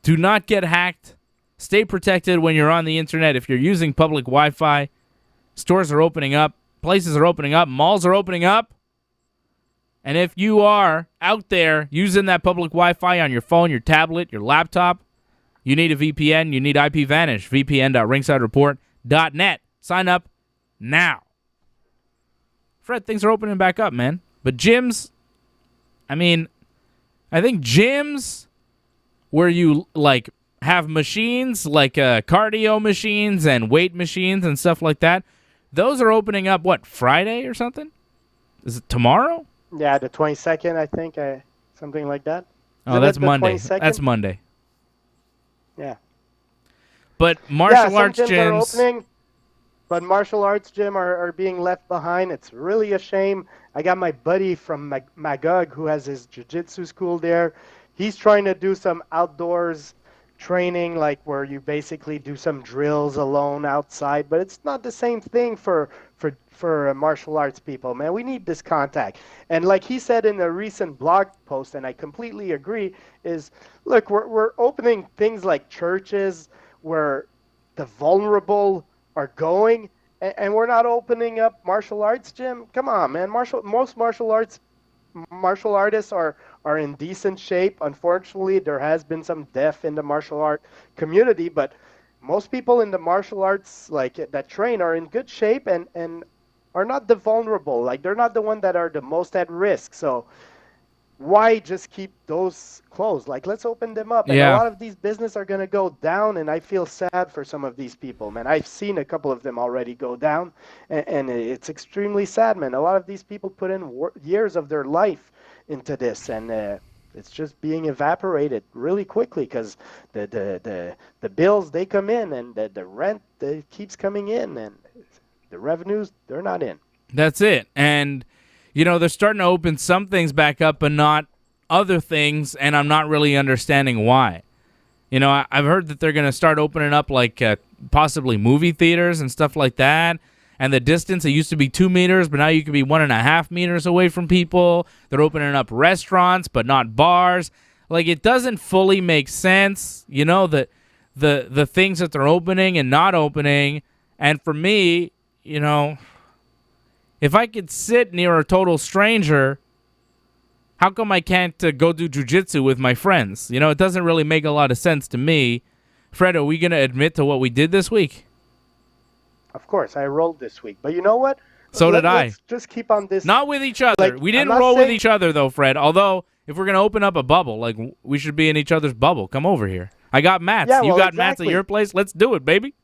Do not get hacked. Stay protected when you're on the internet. If you're using public Wi-Fi, stores are opening up, places are opening up, malls are opening up. And if you are out there using that public Wi-Fi on your phone, your tablet, your laptop, you need a VPN, you need IPVanish, vpn.ringsidereport.net. Sign up now. Fred, things are opening back up, man. But gyms, I think gyms where you, like, have machines, like cardio machines and weight machines and stuff like that, those are opening up, what, Friday or something? Is it tomorrow? Yeah, the 22nd, I think. something like that. Oh, Isn't that's it the Monday. 22nd? That's Monday. Yeah. But martial some arts gyms are gyms. opening, but martial arts gym are being left behind. It's really a shame. I got my buddy from Magog who has his jiu-jitsu school there. He's trying to do some outdoors training, like where you basically do some drills alone outside, but it's not the same thing for martial arts people, man. We need this contact. And like he said in a recent blog post, and I completely agree, is look, we're opening things like churches where the vulnerable are going, and we're not opening up martial arts gym. Come on, man. Most martial artists are in decent shape. Unfortunately, there has been some death in the martial art community, but most people in the martial arts like that train are in good shape and are not the vulnerable. Like they're not the one that are the most at risk. So why just keep those closed? Like, let's open them up. And a lot of these business are going to go down, and I feel sad for some of these people, man. I've seen a couple of them already go down, and it's extremely sad, man. A lot of these people put in years of their life into this, and it's just being evaporated really quickly because the bills, they come in, and the rent keeps coming in, and the revenues, they're not in. That's it. And they're starting to open some things back up but not other things, and I'm not really understanding why. I've heard that they're going to start opening up like possibly movie theaters and stuff like that, and the distance, it used to be 2 meters, but now you can be 1.5 meters away from people. They're opening up restaurants but not bars. Like, it doesn't fully make sense, that the things that they're opening and not opening. And for me, if I could sit near a total stranger, how come I can't go do jiu-jitsu with my friends? It doesn't really make a lot of sense to me. Fred, are we going to admit to what we did this week? Of course, I rolled this week. But you know what? So did I. Let's just keep on this. Not with each other. We didn't roll with each other, though, Fred. Although, if we're going to open up a bubble, like, we should be in each other's bubble. Come over here. I got mats. Yeah, you got mats at your place? Let's do it, baby.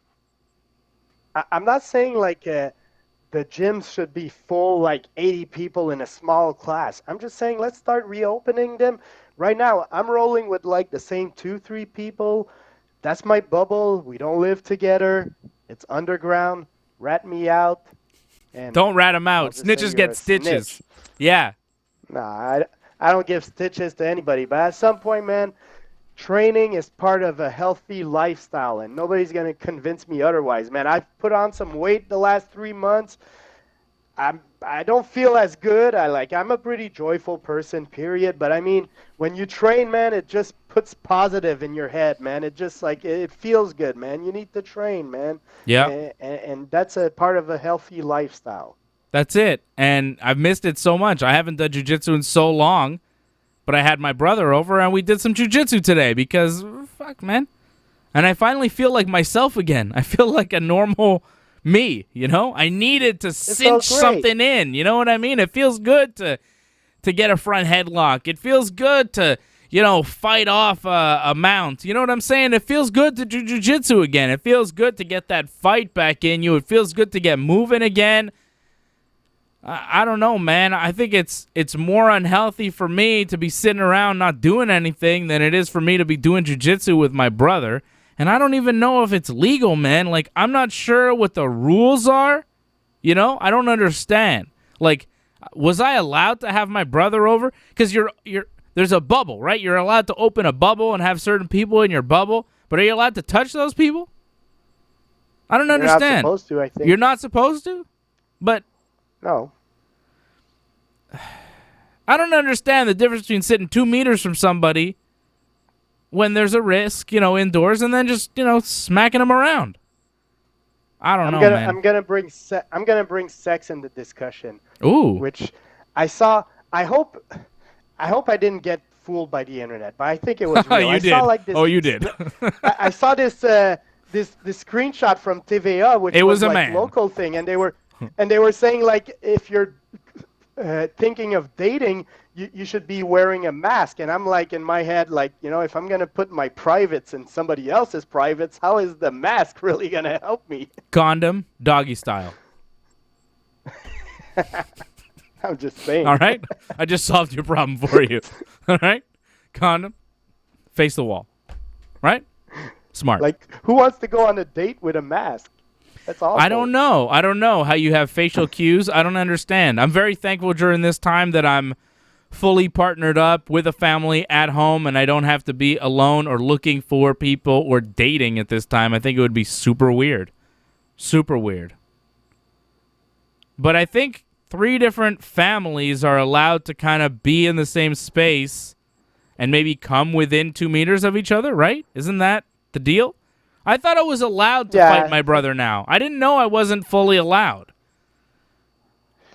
I'm not saying, like... the gyms should be full, like 80 people in a small class. I'm just saying, let's start reopening them. Right now, I'm rolling with like the same 2-3 people. That's my bubble. We don't live together. It's underground. Rat me out. And don't rat them out. Snitches get stitches. Snitch. Yeah. Nah, I don't give stitches to anybody. But at some point, man, training is part of a healthy lifestyle, and nobody's going to convince me otherwise, man. I've put on some weight the last 3 months. I don't feel as good. I'm a pretty joyful person, period. But I mean, when you train, man, it just puts positive in your head, man. It just it feels good, man. You need to train, man. Yeah. And that's a part of a healthy lifestyle. That's it. And I've missed it so much. I haven't done jiu-jitsu in so long. But I had my brother over, and we did some jiu-jitsu today because, fuck, man. And I finally feel like myself again. I feel like a normal me, I needed to cinch something in. You know what I mean? It feels good to get a front headlock. It feels good to, fight off a mount. You know what I'm saying? It feels good to do jiu-jitsu again. It feels good to get that fight back in you. It feels good to get moving again. I don't know, man. I think it's more unhealthy for me to be sitting around not doing anything than it is for me to be doing jiu-jitsu with my brother. And I don't even know if it's legal, man. Like, I'm not sure what the rules are. I don't understand. Like, was I allowed to have my brother over? Because there's a bubble, right? You're allowed to open a bubble and have certain people in your bubble. But are you allowed to touch those people? I don't understand. You're not supposed to, I think. You're not supposed to? But... No. I don't understand the difference between sitting 2 meters from somebody when there's a risk, indoors, and then just, smacking them around. I don't know, man. I'm gonna bring sex in the discussion. Ooh. Which I saw. I hope I didn't get fooled by the internet, but I think it was real. You I did. Saw like this, you did. I saw this this screenshot from TVA, which was like a local thing, and they were saying like if you're thinking of dating, you should be wearing a mask. And I'm like, in my head, like, if I'm going to put my privates in somebody else's privates, how is the mask really going to help me? Condom, doggy style. I'm just saying. All right? I just solved your problem for you. All right? Condom, face the wall. Right? Smart. Like, who wants to go on a date with a mask? That's awful. I don't know how you have facial cues. I don't understand. I'm very thankful during this time that I'm fully partnered up with a family at home and I don't have to be alone or looking for people or dating at this time. I think it would be super weird. Super weird. But I think 3 different families are allowed to kind of be in the same space and maybe come within 2 meters of each other, right? Isn't that the deal? I thought I was allowed to fight my brother now. I didn't know I wasn't fully allowed.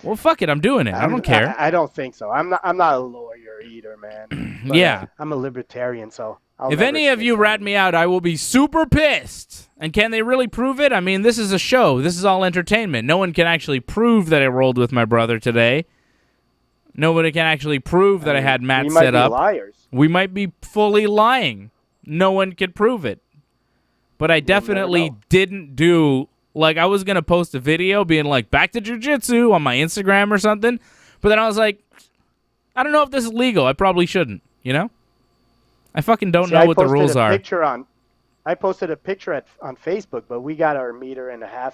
Well, fuck it. I'm doing it. I don't care. I don't think so. I'm not a lawyer either, man. But, yeah. I'm a libertarian, so if any of you rat me out, I will be super pissed. And can they really prove it? I mean, this is a show. This is all entertainment. No one can actually prove that I rolled with my brother today. Nobody can actually prove that I had Matt set up. We might be liars. We might be fully lying. No one can prove it. But I definitely didn't do, like, I was going to post a video being like, back to jiu-jitsu on my Instagram or something. But then I was like, I don't know if this is legal. I probably shouldn't, you know? I fucking don't know what the rules are. I posted a picture on Facebook, but we got our 1.5 meters.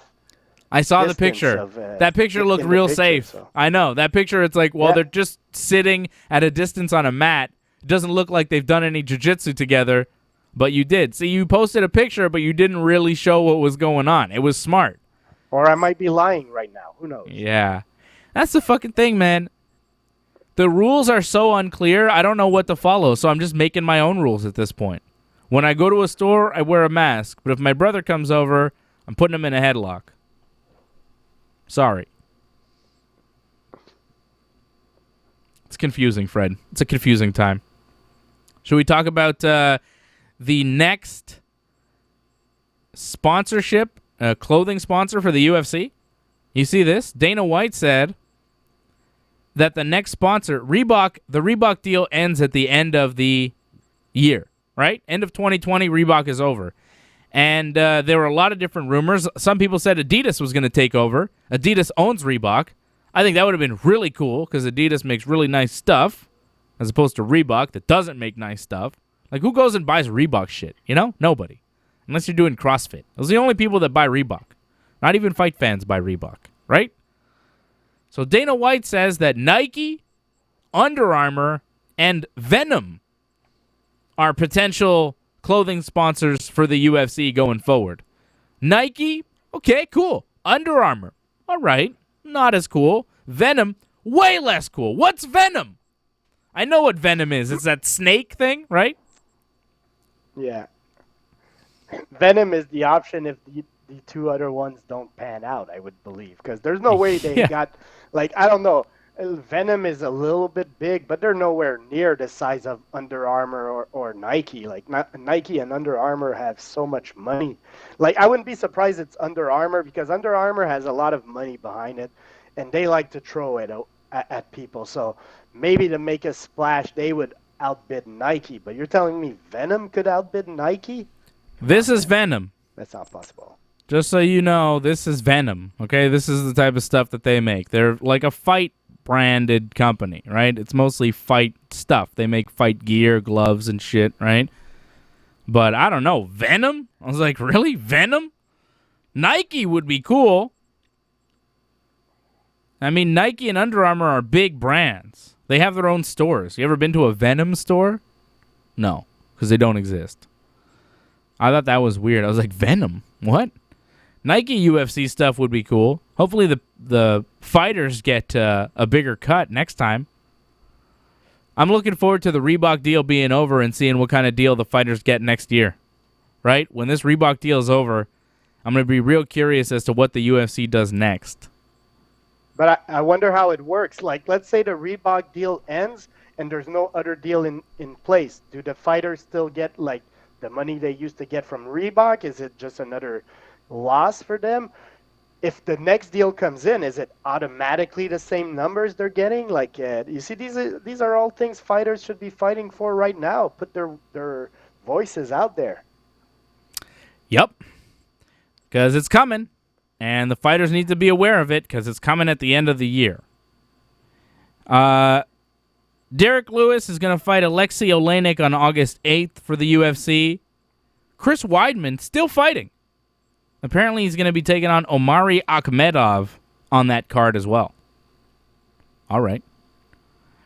I saw the picture. That picture looked real safe. So. I know. That picture, it's like, well, they're just sitting at a distance on a mat. It doesn't look like they've done any jiu-jitsu together. But you did. See, you posted a picture, but you didn't really show what was going on. It was smart. Or I might be lying right now. Who knows? Yeah. That's the fucking thing, man. The rules are so unclear, I don't know what to follow, so I'm just making my own rules at this point. When I go to a store, I wear a mask. But if my brother comes over, I'm putting him in a headlock. Sorry. It's confusing, Fred. It's a confusing time. Should we talk about... the next sponsorship, clothing sponsor for the UFC? You see this? Dana White said that the next sponsor, Reebok, the Reebok deal ends at the end of the year, right? End of 2020, Reebok is over. And there were a lot of different rumors. Some people said Adidas was going to take over. Adidas owns Reebok. I think that would have been really cool because Adidas makes really nice stuff as opposed to Reebok that doesn't make nice stuff. Like, who goes and buys Reebok shit? You know? Nobody. Unless you're doing CrossFit. Those are the only people that buy Reebok. Not even fight fans buy Reebok, right? So Dana White says that Nike, Under Armour, and Venom are potential clothing sponsors for the UFC going forward. Nike, okay, cool. Under Armour, all right, not as cool. Venom, way less cool. What's Venom? I know what Venom is. It's that snake thing, right? Yeah. Venom is the option if the 2 other ones don't pan out, I would believe. Because there's no way they got, like, I don't know. Venom is a little bit big, but they're nowhere near the size of Under Armour or Nike. Like, Nike and Under Armour have so much money. Like, I wouldn't be surprised it's Under Armour because Under Armour has a lot of money behind it, and they like to throw it at people. So maybe to make a splash, they would outbid Nike. But you're telling me Venom could outbid Nike? This is Venom. That's not possible. Just so you know, this is Venom, okay? This is the type of stuff that they make. They're like a fight-branded company, right? It's mostly fight stuff. They make fight gear, gloves, and shit, right? But I don't know. Venom? I was like, really? Venom? Nike would be cool. I mean, Nike and Under Armour are big brands. They have their own stores. You ever been to a Venom store? No, because they don't exist. I thought that was weird. I was like, Venom? What? Nike UFC stuff would be cool. Hopefully the fighters get a bigger cut next time. I'm looking forward to the Reebok deal being over and seeing what kind of deal the fighters get next year. Right? When this Reebok deal is over, I'm going to be real curious as to what the UFC does next. But I wonder how it works. Like, let's say the Reebok deal ends and there's no other deal in place. Do the fighters still get, like, the money they used to get from Reebok? Is it just another loss for them? If the next deal comes in, is it automatically the same numbers they're getting? Like, you see, these are all things fighters should be fighting for right now. Put their voices out there. Yep. Because it's coming. And the fighters need to be aware of it because it's coming at the end of the year. Derek Lewis is going to fight Alexei Oleinik on August 8th for the UFC. Chris Weidman still fighting. Apparently he's going to be taking on Omari Akhmedov on that card as well. All right.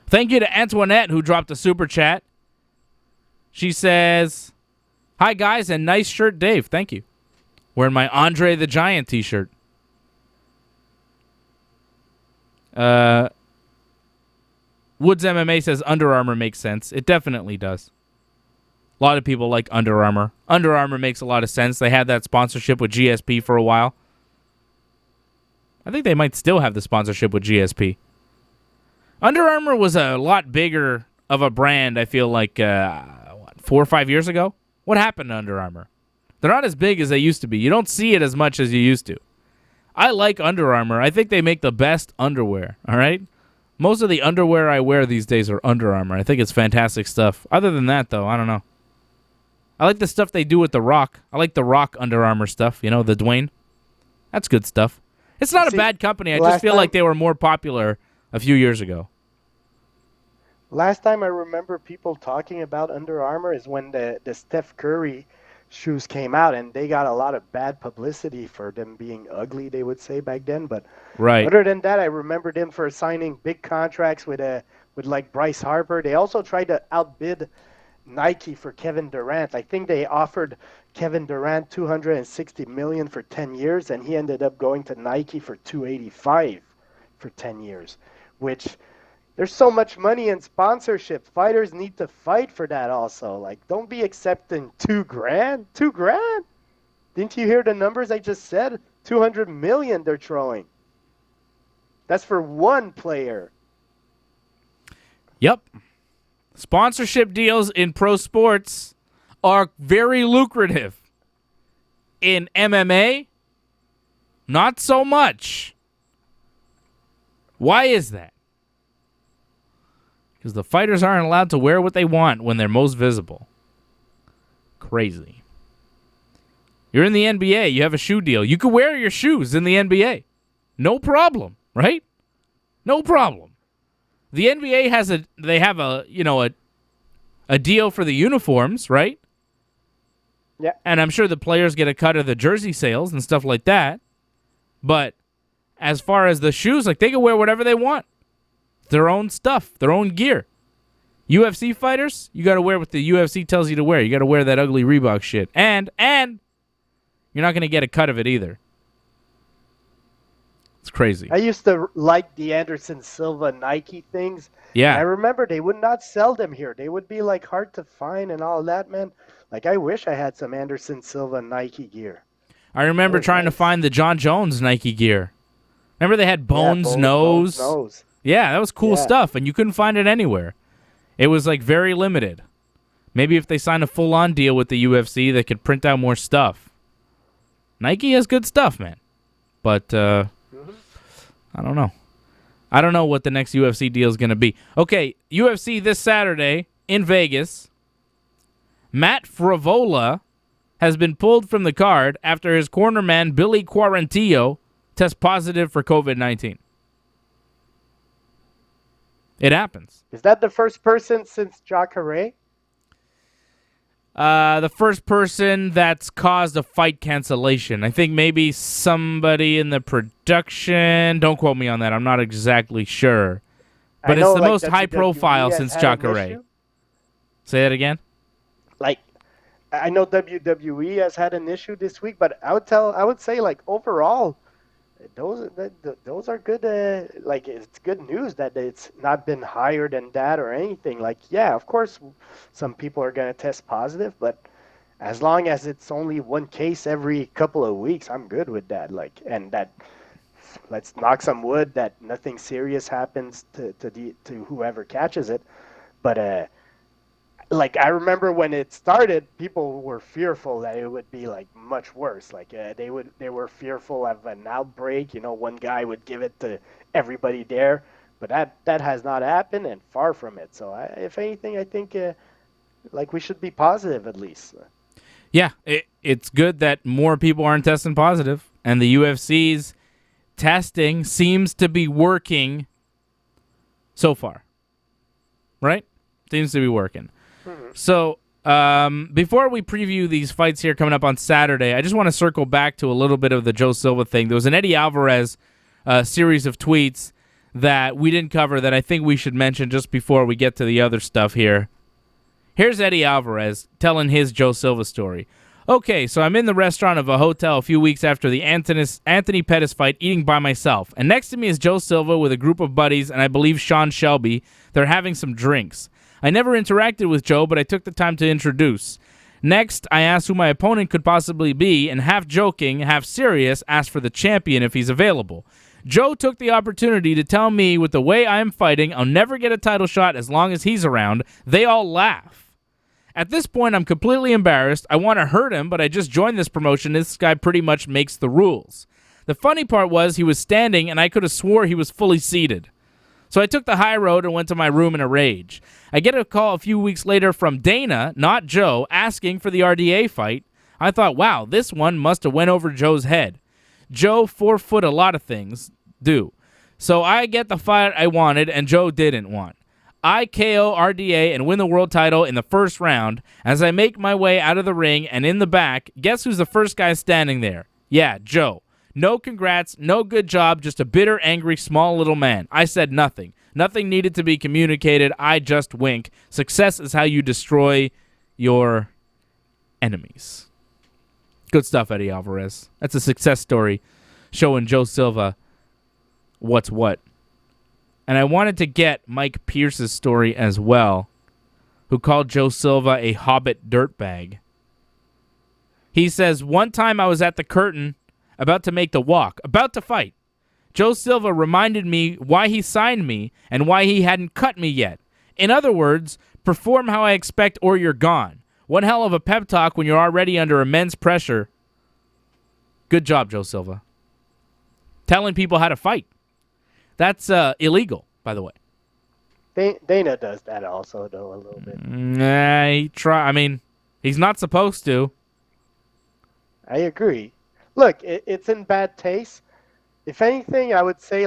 Thank you to Antoinette, who dropped a super chat. She says, "Hi, guys, and nice shirt, Dave." Thank you. Wearing my Andre the Giant t-shirt. Woods MMA says Under Armour makes sense. It definitely does. A lot of people like Under Armour. Under Armour makes a lot of sense. They had that sponsorship with GSP for a while. I think they might still have the sponsorship with GSP. Under Armour was a lot bigger of a brand, I feel like, 4 or 5 years ago. What happened to Under Armour? They're not as big as they used to be. You don't see it as much as you used to. I like Under Armour. I think they make the best underwear, all right? Most of the underwear I wear these days are Under Armour. I think it's fantastic stuff. Other than that, though, I don't know. I like the stuff they do with The Rock. I like The Rock Under Armour stuff, you know, the Dwayne. That's good stuff. It's not a bad company. I just feel like they were more popular a few years ago. Last time I remember people talking about Under Armour is when the Steph Curry shoes came out, and they got a lot of bad publicity for them being ugly, they would say back then. But right. Other than that, I remember them for signing big contracts with like Bryce Harper. They also tried to outbid Nike for Kevin Durant. I think they offered Kevin Durant $260 million for 10 years, and he ended up going to Nike for $285 for 10 years, which there's so much money in sponsorship. Fighters need to fight for that also. Like, don't be accepting $2,000. $2,000? Didn't you hear the numbers I just said? $200 million they're throwing. That's for one player. Yep. Sponsorship deals in pro sports are very lucrative. In MMA, not so much. Why is that? Because the fighters aren't allowed to wear what they want when they're most visible. Crazy. You're in the NBA. You have a shoe deal. You can wear your shoes in the NBA. No problem, right? No problem. The NBA has a deal for the uniforms, right? Yeah. And I'm sure the players get a cut of the jersey sales and stuff like that. But as far as the shoes, like, they can wear whatever they want. Their own stuff, their own gear. UFC fighters, you got to wear what the UFC tells you to wear. You got to wear that ugly Reebok shit. And you're not going to get a cut of it either. It's crazy. I used to like the Anderson Silva Nike things. Yeah. I remember they would not sell them here. They would be like hard to find and all that, man. Like, I wish I had some Anderson Silva Nike gear. I remember trying to find the John Jones Nike gear. Remember they had Bones Nose? Yeah, that was cool stuff, and you couldn't find it anywhere. It was, like, very limited. Maybe if they signed a full-on deal with the UFC, they could print out more stuff. Nike has good stuff, man. But, I don't know. I don't know what the next UFC deal is going to be. Okay, UFC this Saturday in Vegas. Matt Frivola has been pulled from the card after his cornerman, Billy Quarantillo, tests positive for COVID-19. It happens. Is that the first person since Jacare? The first person that's caused a fight cancellation. I think maybe somebody in the production. Don't quote me on that. I'm not exactly sure. But it's the most high profile since Jacare. Say that again? Like, I know WWE has had an issue this week, but I would say, like, overall, those are good. Like, it's good news that it's not been higher than that or anything. Like, yeah, of course, some people are gonna test positive, but as long as it's only one case every couple of weeks, I'm good with that. Like, and that, let's knock some wood that nothing serious happens to whoever catches it. But like, I remember when it started, people were fearful that it would be, like, much worse. Like, they were fearful of an outbreak. You know, one guy would give it to everybody there. But that has not happened, and far from it. So, if anything, I think, like, we should be positive at least. Yeah, it's good that more people aren't testing positive, and the UFC's testing seems to be working so far. Right? Seems to be working. So, before we preview these fights here coming up on Saturday, I just want to circle back to a little bit of the Joe Silva thing. There was an Eddie Alvarez series of tweets that we didn't cover that I think we should mention just before we get to the other stuff here. Here's Eddie Alvarez telling his Joe Silva story. Okay, so I'm in the restaurant of a hotel a few weeks after the Anthony Pettis fight, eating by myself. And next to me is Joe Silva with a group of buddies, and I believe Sean Shelby. They're having some drinks. I never interacted with Joe, but I took the time to introduce. Next, I asked who my opponent could possibly be, and half joking, half serious, asked for the champion if he's available. Joe took the opportunity to tell me with the way I am fighting, I'll never get a title shot as long as he's around. They all laugh. At this point, I'm completely embarrassed. I want to hurt him, but I just joined this promotion. This guy pretty much makes the rules. The funny part was he was standing, and I could have swore he was fully seated. So I took the high road and went to my room in a rage. I get a call a few weeks later from Dana, not Joe, asking for the RDA fight. I thought, wow, this one must have went over Joe's head. Joe 4-foot a lot of things do. So I get the fight I wanted, and Joe didn't want. I KO RDA and win the world title in the first round. As I make my way out of the ring and in the back, guess who's the first guy standing there? Yeah, Joe. No congrats, no good job, just a bitter, angry, small little man. I said nothing. Nothing needed to be communicated. I just wink. Success is how you destroy your enemies. Good stuff, Eddie Alvarez. That's a success story showing Joe Silva what's what. And I wanted to get Mike Pierce's story as well, who called Joe Silva a hobbit dirtbag. He says, one time I was at the curtain about to make the walk, about to fight. Joe Silva reminded me why he signed me and why he hadn't cut me yet. In other words, perform how I expect or you're gone. One hell of a pep talk when you're already under immense pressure. Good job, Joe Silva. Telling people how to fight. That's illegal, by the way. Dana does that also, though, a little bit. He's not supposed to. I agree. Look, it's in bad taste. If anything, I would say,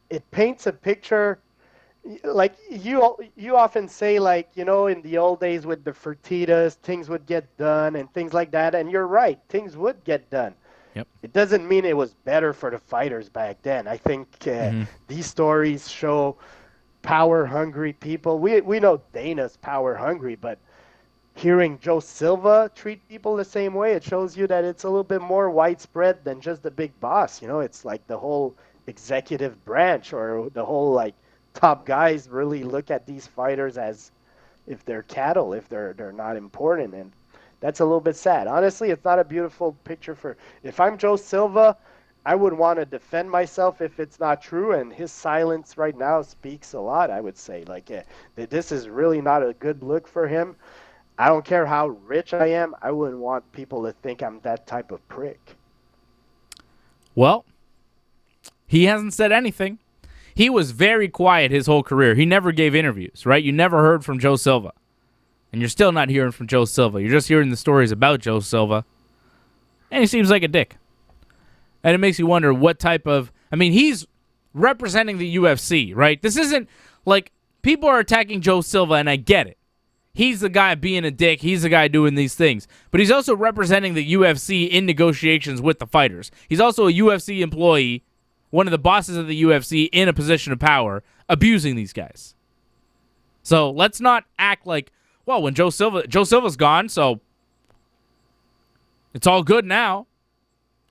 it paints a picture. Like, you often say, in the old days with the Fertitas, things would get done and things like that. And you're right, things would get done. Yep. It doesn't mean it was better for the fighters back then. I think these stories show power-hungry people. We know Dana's power-hungry, but hearing Joe Silva treat people the same way, it shows you that it's a little bit more widespread than just the big boss. It's like the whole executive branch or the whole, top guys really look at these fighters as if they're cattle, if they're not important, and that's a little bit sad. Honestly, it's not a beautiful picture if I'm Joe Silva, I would want to defend myself if it's not true, and his silence right now speaks a lot, I would say. This is really not a good look for him. I don't care how rich I am, I wouldn't want people to think I'm that type of prick. Well, he hasn't said anything. He was very quiet his whole career. He never gave interviews, right? You never heard from Joe Silva. And you're still not hearing from Joe Silva. You're just hearing the stories about Joe Silva. And he seems like a dick. And it makes you wonder what type of... he's representing the UFC, right? This isn't like people are attacking Joe Silva, and I get it. He's the guy being a dick. He's the guy doing these things. But he's also representing the UFC in negotiations with the fighters. He's also a UFC employee, one of the bosses of the UFC in a position of power, abusing these guys. So let's not act like, well, when Joe Silva's gone, so it's all good now.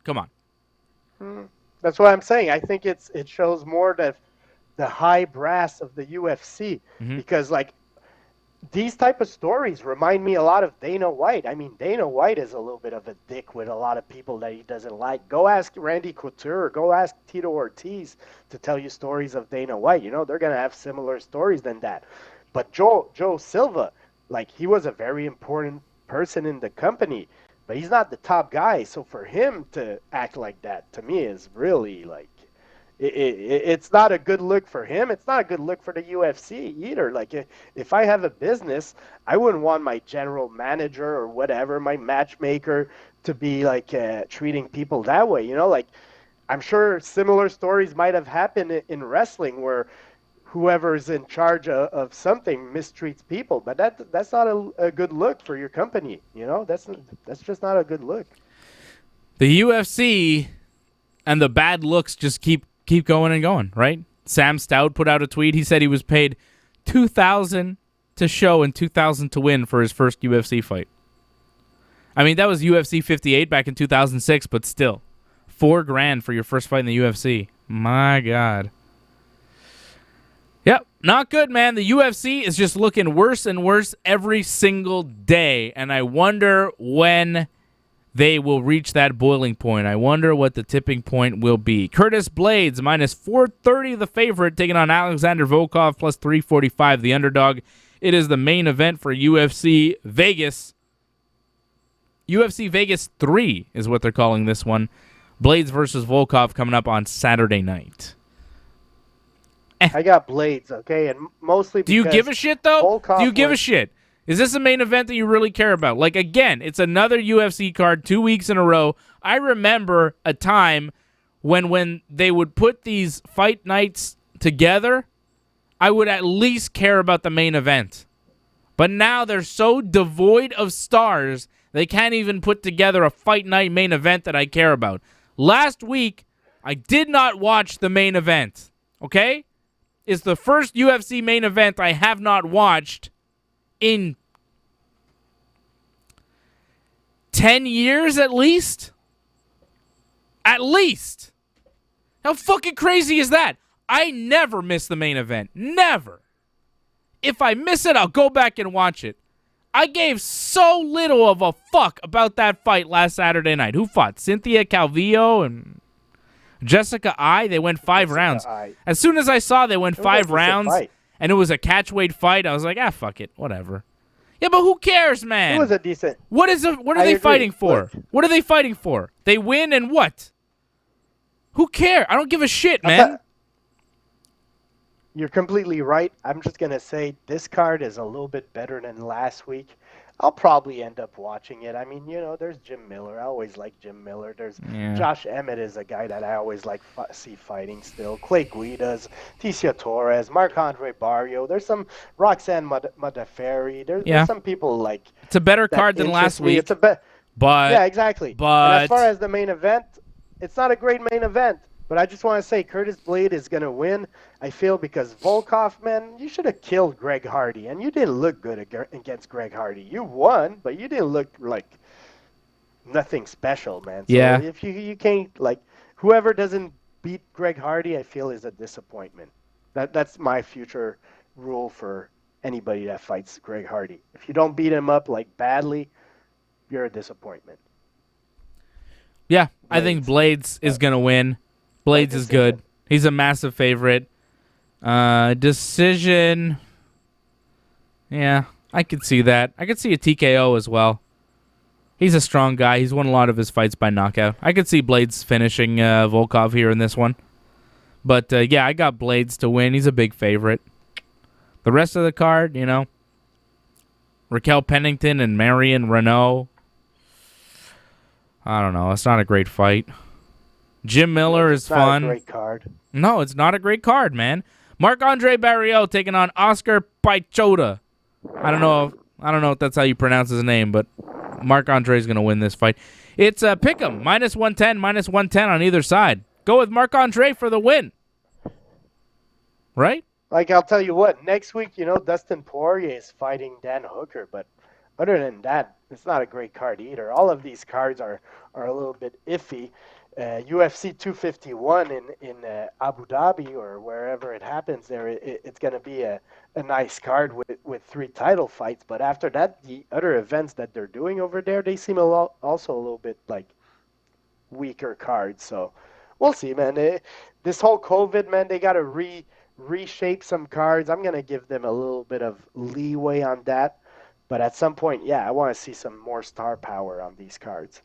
Come on. That's what I'm saying. I think it shows more the high brass of the UFC because these type of stories remind me a lot of Dana White. Dana White is a little bit of a dick with a lot of people that he doesn't like. Go ask Randy Couture, go ask Tito Ortiz to tell you stories of Dana White. They're going to have similar stories than that. But Joe Silva, he was a very important person in the company, but he's not the top guy. So for him to act like that, to me, is really it's not a good look for him. It's not a good look for the UFC either. If I have a business, I wouldn't want my general manager or whatever, my matchmaker, to be treating people that way. I'm sure similar stories might have happened in wrestling where whoever's in charge of something mistreats people. But that's not a good look for your company. You know, that's just not a good look. The UFC and the bad looks just keep going and going, right? Sam Stout put out a tweet. He said he was paid $2,000 to show and $2,000 to win for his first UFC fight. I mean, that was UFC 58 back in 2006, but still, $4,000 for your first fight in the UFC. My God. Yep, not good, man. The UFC is just looking worse and worse every single day, and I wonder when they will reach that boiling point. I wonder what the tipping point will be. Curtis Blades, minus 430 the favorite, taking on Alexander Volkov, plus 345 the underdog. It is the main event for UFC Vegas. UFC Vegas 3 is what they're calling this one. Blades versus Volkov coming up on Saturday night. I got Blades, okay? And mostly because... Do you give a shit, though? Volkov Do you give a shit? Is this a main event that you really care about? Like, again, it's another UFC card 2 weeks in a row. I remember a time when they would put these fight nights together, I would at least care about the main event. But now they're so devoid of stars, they can't even put together a fight night main event that I care about. Last week, I did not watch the main event, okay? It's the first UFC main event I have not watched in 10 years at least? At least. How fucking crazy is that? I never miss the main event. Never. If I miss it, I'll go back and watch it. I gave so little of a fuck about that fight last Saturday night. Who fought? Cynthia Calvillo and Jessica Ai? They went 5 rounds. As soon as I saw they went 5 rounds and it was a catchweight fight, I was like, fuck it. Whatever. Yeah, but who cares, man? It was a decent... What are they fighting for? What are they fighting for? They win and what? Who cares? I don't give a shit, man. You're completely right. I'm just going to say this card is a little bit better than last week. I'll probably end up watching it. I mean, you know, there's Jim Miller. I always like Jim Miller. There's Josh Emmett is a guy that I always like see fighting still. Clay Guidas, Ticia Torres, Marc-Andre Barrio. There's some Roxanne Modafferi. There's some people like... It's a better card than last week. It's a but yeah, exactly. But and as far as the main event, it's not a great main event. But I just want to say Curtis Blade is going to win, I feel, because Volkov, man, you should have killed Greg Hardy. And you didn't look good against Greg Hardy. You won, but you didn't look like nothing special, man. So yeah. If you can't, like, whoever doesn't beat Greg Hardy, I feel is a disappointment. That's my future rule for anybody that fights Greg Hardy. If you don't beat him up, like, badly, you're a disappointment. Yeah, I think Blades is going to win. Blades is good. He's a massive favorite. Decision. Yeah, I could see that. I could see a TKO as well. He's a strong guy. He's won a lot of his fights by knockout. I could see Blades finishing Volkov here in this one. But, yeah, I got Blades to win. He's a big favorite. The rest of the card, you know, Raquel Pennington and Marion Renault. I don't know. It's not a great fight. Jim Miller is fun. Not a great card. No, it's not a great card, man. Marc-Andre Barrio taking on Oscar Piechota. I don't know if that's how you pronounce his name, but Marc-Andre is going to win this fight. It's pick'em, minus 110, minus 110 on either side. Go with Marc-Andre for the win. Right? Like, I'll tell you what, next week, you know, Dustin Poirier is fighting Dan Hooker, but other than that, it's not a great card either. All of these cards are a little bit iffy. UFC 251 in Abu Dhabi or wherever it happens there, it's going to be a nice card with 3 title fights. But after that, the other events that they're doing over there, they seem also a little bit like weaker cards. So we'll see, man. This whole COVID, man, they got to reshape some cards. I'm going to give them a little bit of leeway on that. But at some point, yeah, I want to see some more star power on these cards.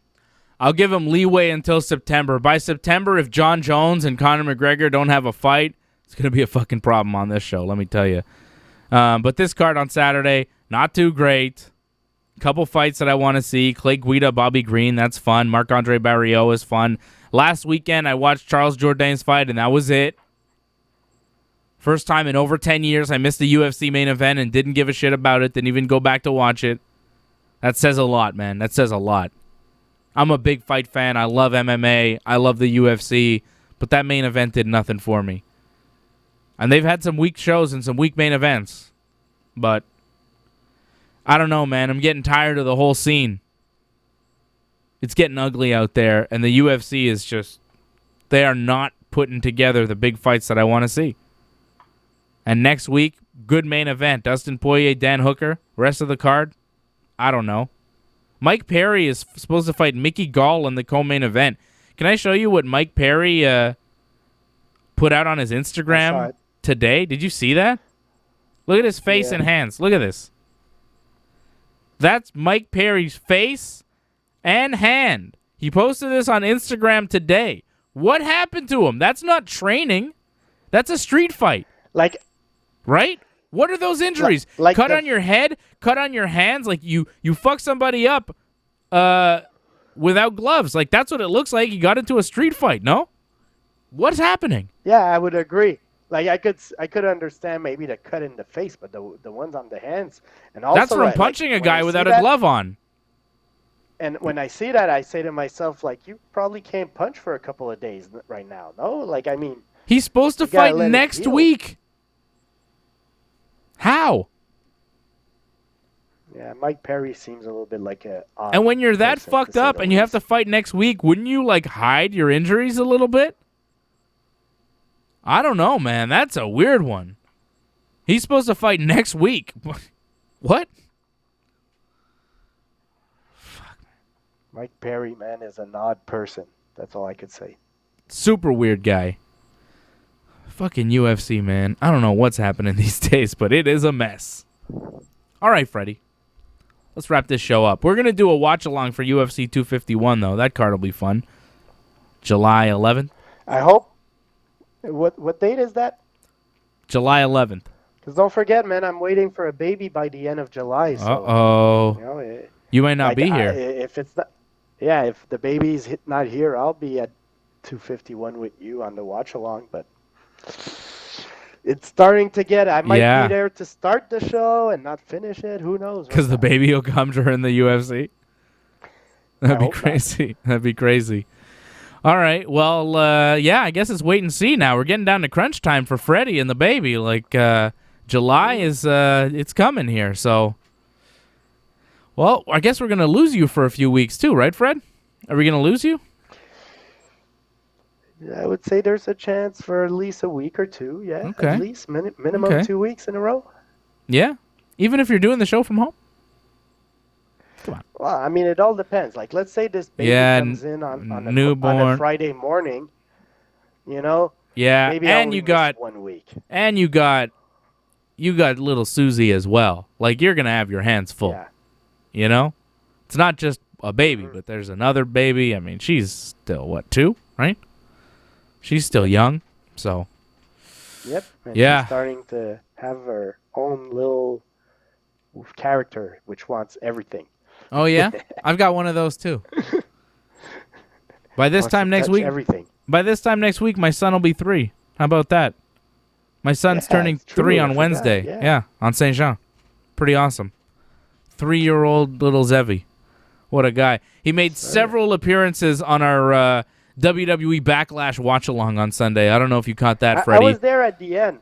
I'll give him leeway until September. By September, if John Jones and Conor McGregor don't have a fight, it's going to be a fucking problem on this show, let me tell you. But this card on Saturday, not too great. Couple fights that I want to see. Clay Guida, Bobby Green, that's fun. Marc-Andre Barrio is fun. Last weekend, I watched Charles Jourdain's fight, and that was it. First time in over 10 years I missed the UFC main event and didn't give a shit about it, didn't even go back to watch it. That says a lot, man. That says a lot. I'm a big fight fan. I love MMA. I love the UFC. But that main event did nothing for me. And they've had some weak shows and some weak main events. But I don't know, man. I'm getting tired of the whole scene. It's getting ugly out there. And the UFC is just... They are not putting together the big fights that I want to see. And next week, good main event. Dustin Poirier, Dan Hooker. Rest of the card, I don't know. Mike Perry is supposed to fight Mickey Gall in the co-main event. Can I show you what Mike Perry put out on his Instagram today? Did you see that? Look at his face and hands. Look at this. That's Mike Perry's face and hand. He posted this on Instagram today. What happened to him? That's not training. That's a street fight. Right? What are those injuries? Like cut on your head, cut on your hands, like you fuck somebody up without gloves. Like that's what it looks like. He got into a street fight, no? What's happening? Yeah, I would agree. Like I could understand maybe the cut in the face, but the ones on the hands and also that's from punching a guy without a glove on. And when I see that, I say to myself, like, you probably can't punch for a couple of days right now, no? Like, I mean, he's supposed to fight next week. How? Yeah, Mike Perry seems a little bit like a... And when you're that fucked up and you have to fight next week, wouldn't you, like, hide your injuries a little bit? I don't know, man. That's a weird one. He's supposed to fight next week. What? Fuck. Mike Perry, man, is an odd person. That's all I could say. Super weird guy. Fucking UFC, man. I don't know what's happening these days, but it is a mess. All right, Freddie. Let's wrap this show up. We're going to do a watch-along for UFC 251, though. That card will be fun. July 11th. I hope. What date is that? July 11th. Because don't forget, man, I'm waiting for a baby by the end of July. So, uh-oh. You might not be here. If it's not, if the baby's not here, I'll be at 251 with you on the watch-along, but... It's starting to get... I might be there to start the show and not finish it. Who knows? Because the baby will come during the UFC? That'd be crazy. That'd be crazy. All right. Well, I guess it's wait and see now. We're getting down to crunch time for Freddie and the baby. Like, July is... it's coming here, so... Well, I guess we're going to lose you for a few weeks, too, right, Fred? Are we going to lose you? I would say there's a chance for at least a week or two. Yeah, okay. At least minimum 2 weeks in a row. Yeah, even if you're doing the show from home. Come on. Well, I mean, it all depends. Like, let's say this baby comes in on a Friday morning. You know. Yeah, maybe and you got 1 week. And you got little Susie as well. Like you're gonna have your hands full. Yeah. You know, it's not just a baby, but there's another baby. I mean, she's still 2, right? She's still young, so. Yep. And she's starting to have her own little character, which wants everything. Oh yeah, I've got one of those too. By this time next week, By this time next week, my son will be 3. How about that? My son's turning 3 on Wednesday. Yeah, on Saint Jean. Pretty awesome. 3-year-old little Zevi. What a guy! He made several appearances on our. WWE Backlash watch-along on Sunday. I don't know if you caught that, Freddie. I was there at the end.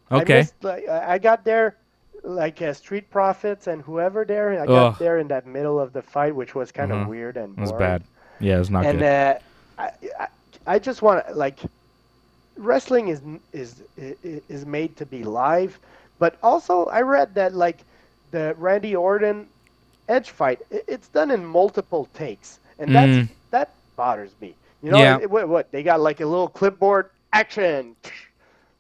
Okay. I got there like Street Profits and whoever there. I got there in that middle of the fight, which was kind of weird and boring. It was bad. Yeah, it was not good. And I just want to, like, wrestling is made to be live, but also I read that, like, the Randy Orton Edge fight, it's done in multiple takes, and that bothers me. You know, what they got, like a little clipboard, action,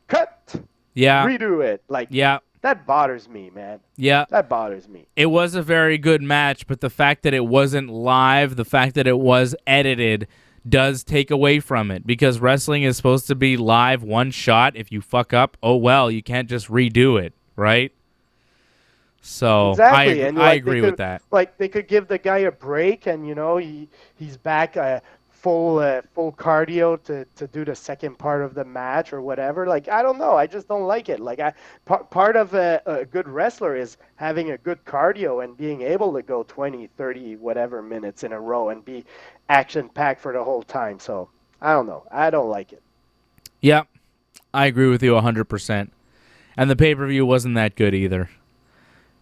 cut, redo it. Like, that bothers me, man. Yeah. That bothers me. It was a very good match, but the fact that it wasn't live, the fact that it was edited, does take away from it. Because wrestling is supposed to be live, one shot. If you fuck up, oh well, you can't just redo it, right? So exactly. I agree with that. Like, they could give the guy a break, and, you know, he's back full cardio to do the second part of the match or whatever. Like, I don't know. I just don't like it. Like, part of a good wrestler is having a good cardio and being able to go 20, 30, whatever minutes in a row and be action-packed for the whole time. So, I don't know. I don't like it. Yeah, I agree with you 100%. And the pay-per-view wasn't that good either.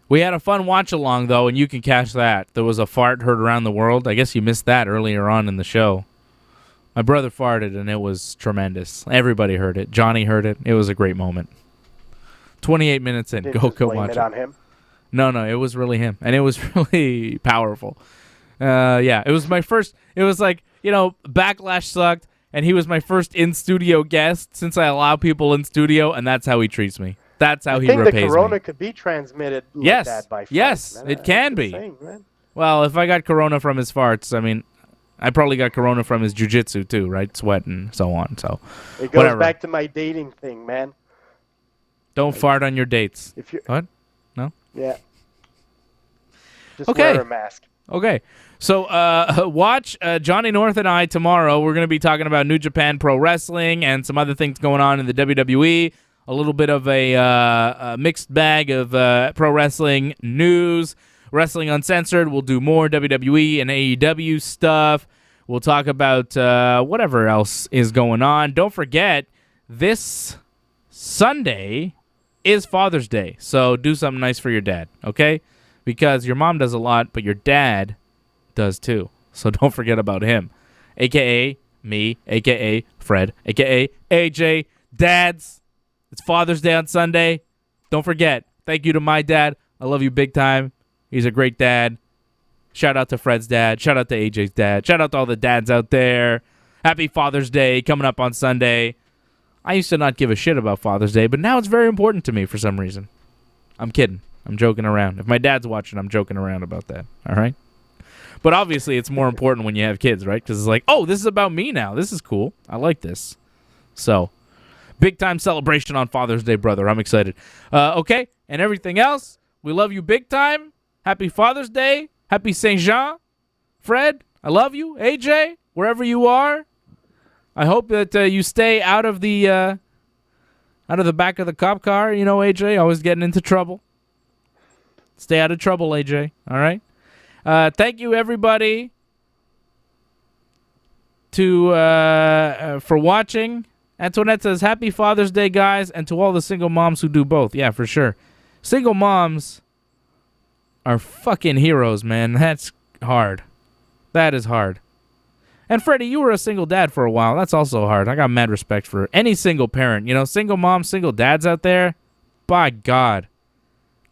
We had a fun watch-along, though, and you can catch that. There was a fart heard around the world. I guess you missed that earlier on in the show. My brother farted, and it was tremendous. Everybody heard it. Johnny heard it. It was a great moment. 28 minutes in. Go watch it. On him? No, it was really him, and it was really powerful. Yeah, it was my first. It was like, Backlash sucked, and he was my first in-studio guest since I allow people in studio, and that's how he treats me. That's how he repays me. I think the corona could be transmitted like that by farts. Yes, man. it can be. Insane, man. Well, if I got corona from his farts, I mean, I probably got corona from his jiu-jitsu too, right? Sweat and so on. So it goes back to my dating thing, man. Don't fart on your dates. If you What? No? Yeah. Just wear a mask. Okay. So watch Johnny North and I tomorrow. We're going to be talking about New Japan Pro Wrestling and some other things going on in the WWE. A little bit of a mixed bag of pro wrestling news. Wrestling Uncensored. We'll do more WWE and AEW stuff. We'll talk about whatever else is going on. Don't forget, this Sunday is Father's Day. So do something nice for your dad, okay? Because your mom does a lot, but your dad does too. So don't forget about him. A.K.A. me, A.K.A. Fred, A.K.A. AJ. Dads. It's Father's Day on Sunday. Don't forget. Thank you to my dad. I love you big time. He's a great dad. Shout out to Fred's dad. Shout out to AJ's dad. Shout out to all the dads out there. Happy Father's Day coming up on Sunday. I used to not give a shit about Father's Day, but now it's very important to me for some reason. I'm kidding. I'm joking around. If my dad's watching, I'm joking around about that. All right? But obviously it's more important when you have kids, right? Because it's like, oh, this is about me now. This is cool. I like this. So, big-time celebration on Father's Day, brother. I'm excited. Okay, and everything else, we love you big time. Happy Father's Day. Happy Saint Jean. Fred, I love you. AJ, wherever you are, I hope that you stay out of the back of the cop car. You know, AJ, always getting into trouble. Stay out of trouble, AJ. All right? Thank you, everybody, for watching. Antoinette says, Happy Father's Day, guys, and to all the single moms who do both. Yeah, for sure. Single moms are fucking heroes, man. That's hard. That is hard. And Freddie, you were a single dad for a while. That's also hard. I got mad respect for any single parent. You know, single moms, single dads out there. By God.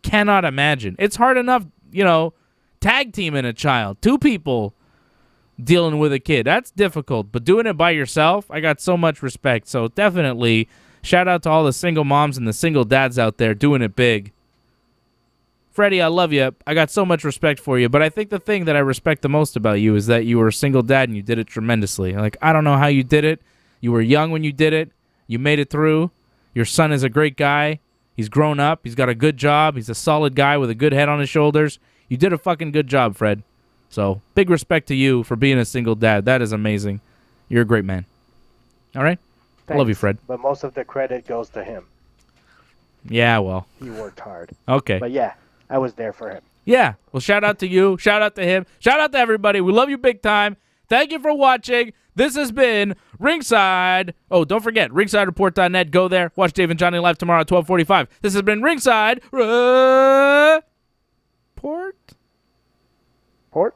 Cannot imagine. It's hard enough, tag teaming a child. Two people dealing with a kid. That's difficult. But doing it by yourself, I got so much respect. So definitely shout out to all the single moms and the single dads out there doing it big. Freddie, I love you. I got so much respect for you. But I think the thing that I respect the most about you is that you were a single dad and you did it tremendously. Like, I don't know how you did it. You were young when you did it. You made it through. Your son is a great guy. He's grown up. He's got a good job. He's a solid guy with a good head on his shoulders. You did a fucking good job, Fred. So, big respect to you for being a single dad. That is amazing. You're a great man. All right? Thanks, I love you, Fred. But most of the credit goes to him. Yeah, well. He worked hard. Okay. But yeah, I was there for him. Yeah. Well, shout out to you. Shout out to him. Shout out to everybody. We love you big time. Thank you for watching. This has been Ringside. Oh, don't forget, ringsidereport.net. Go there. Watch Dave and Johnny live tomorrow at 12:45. This has been Ringside Report. Port?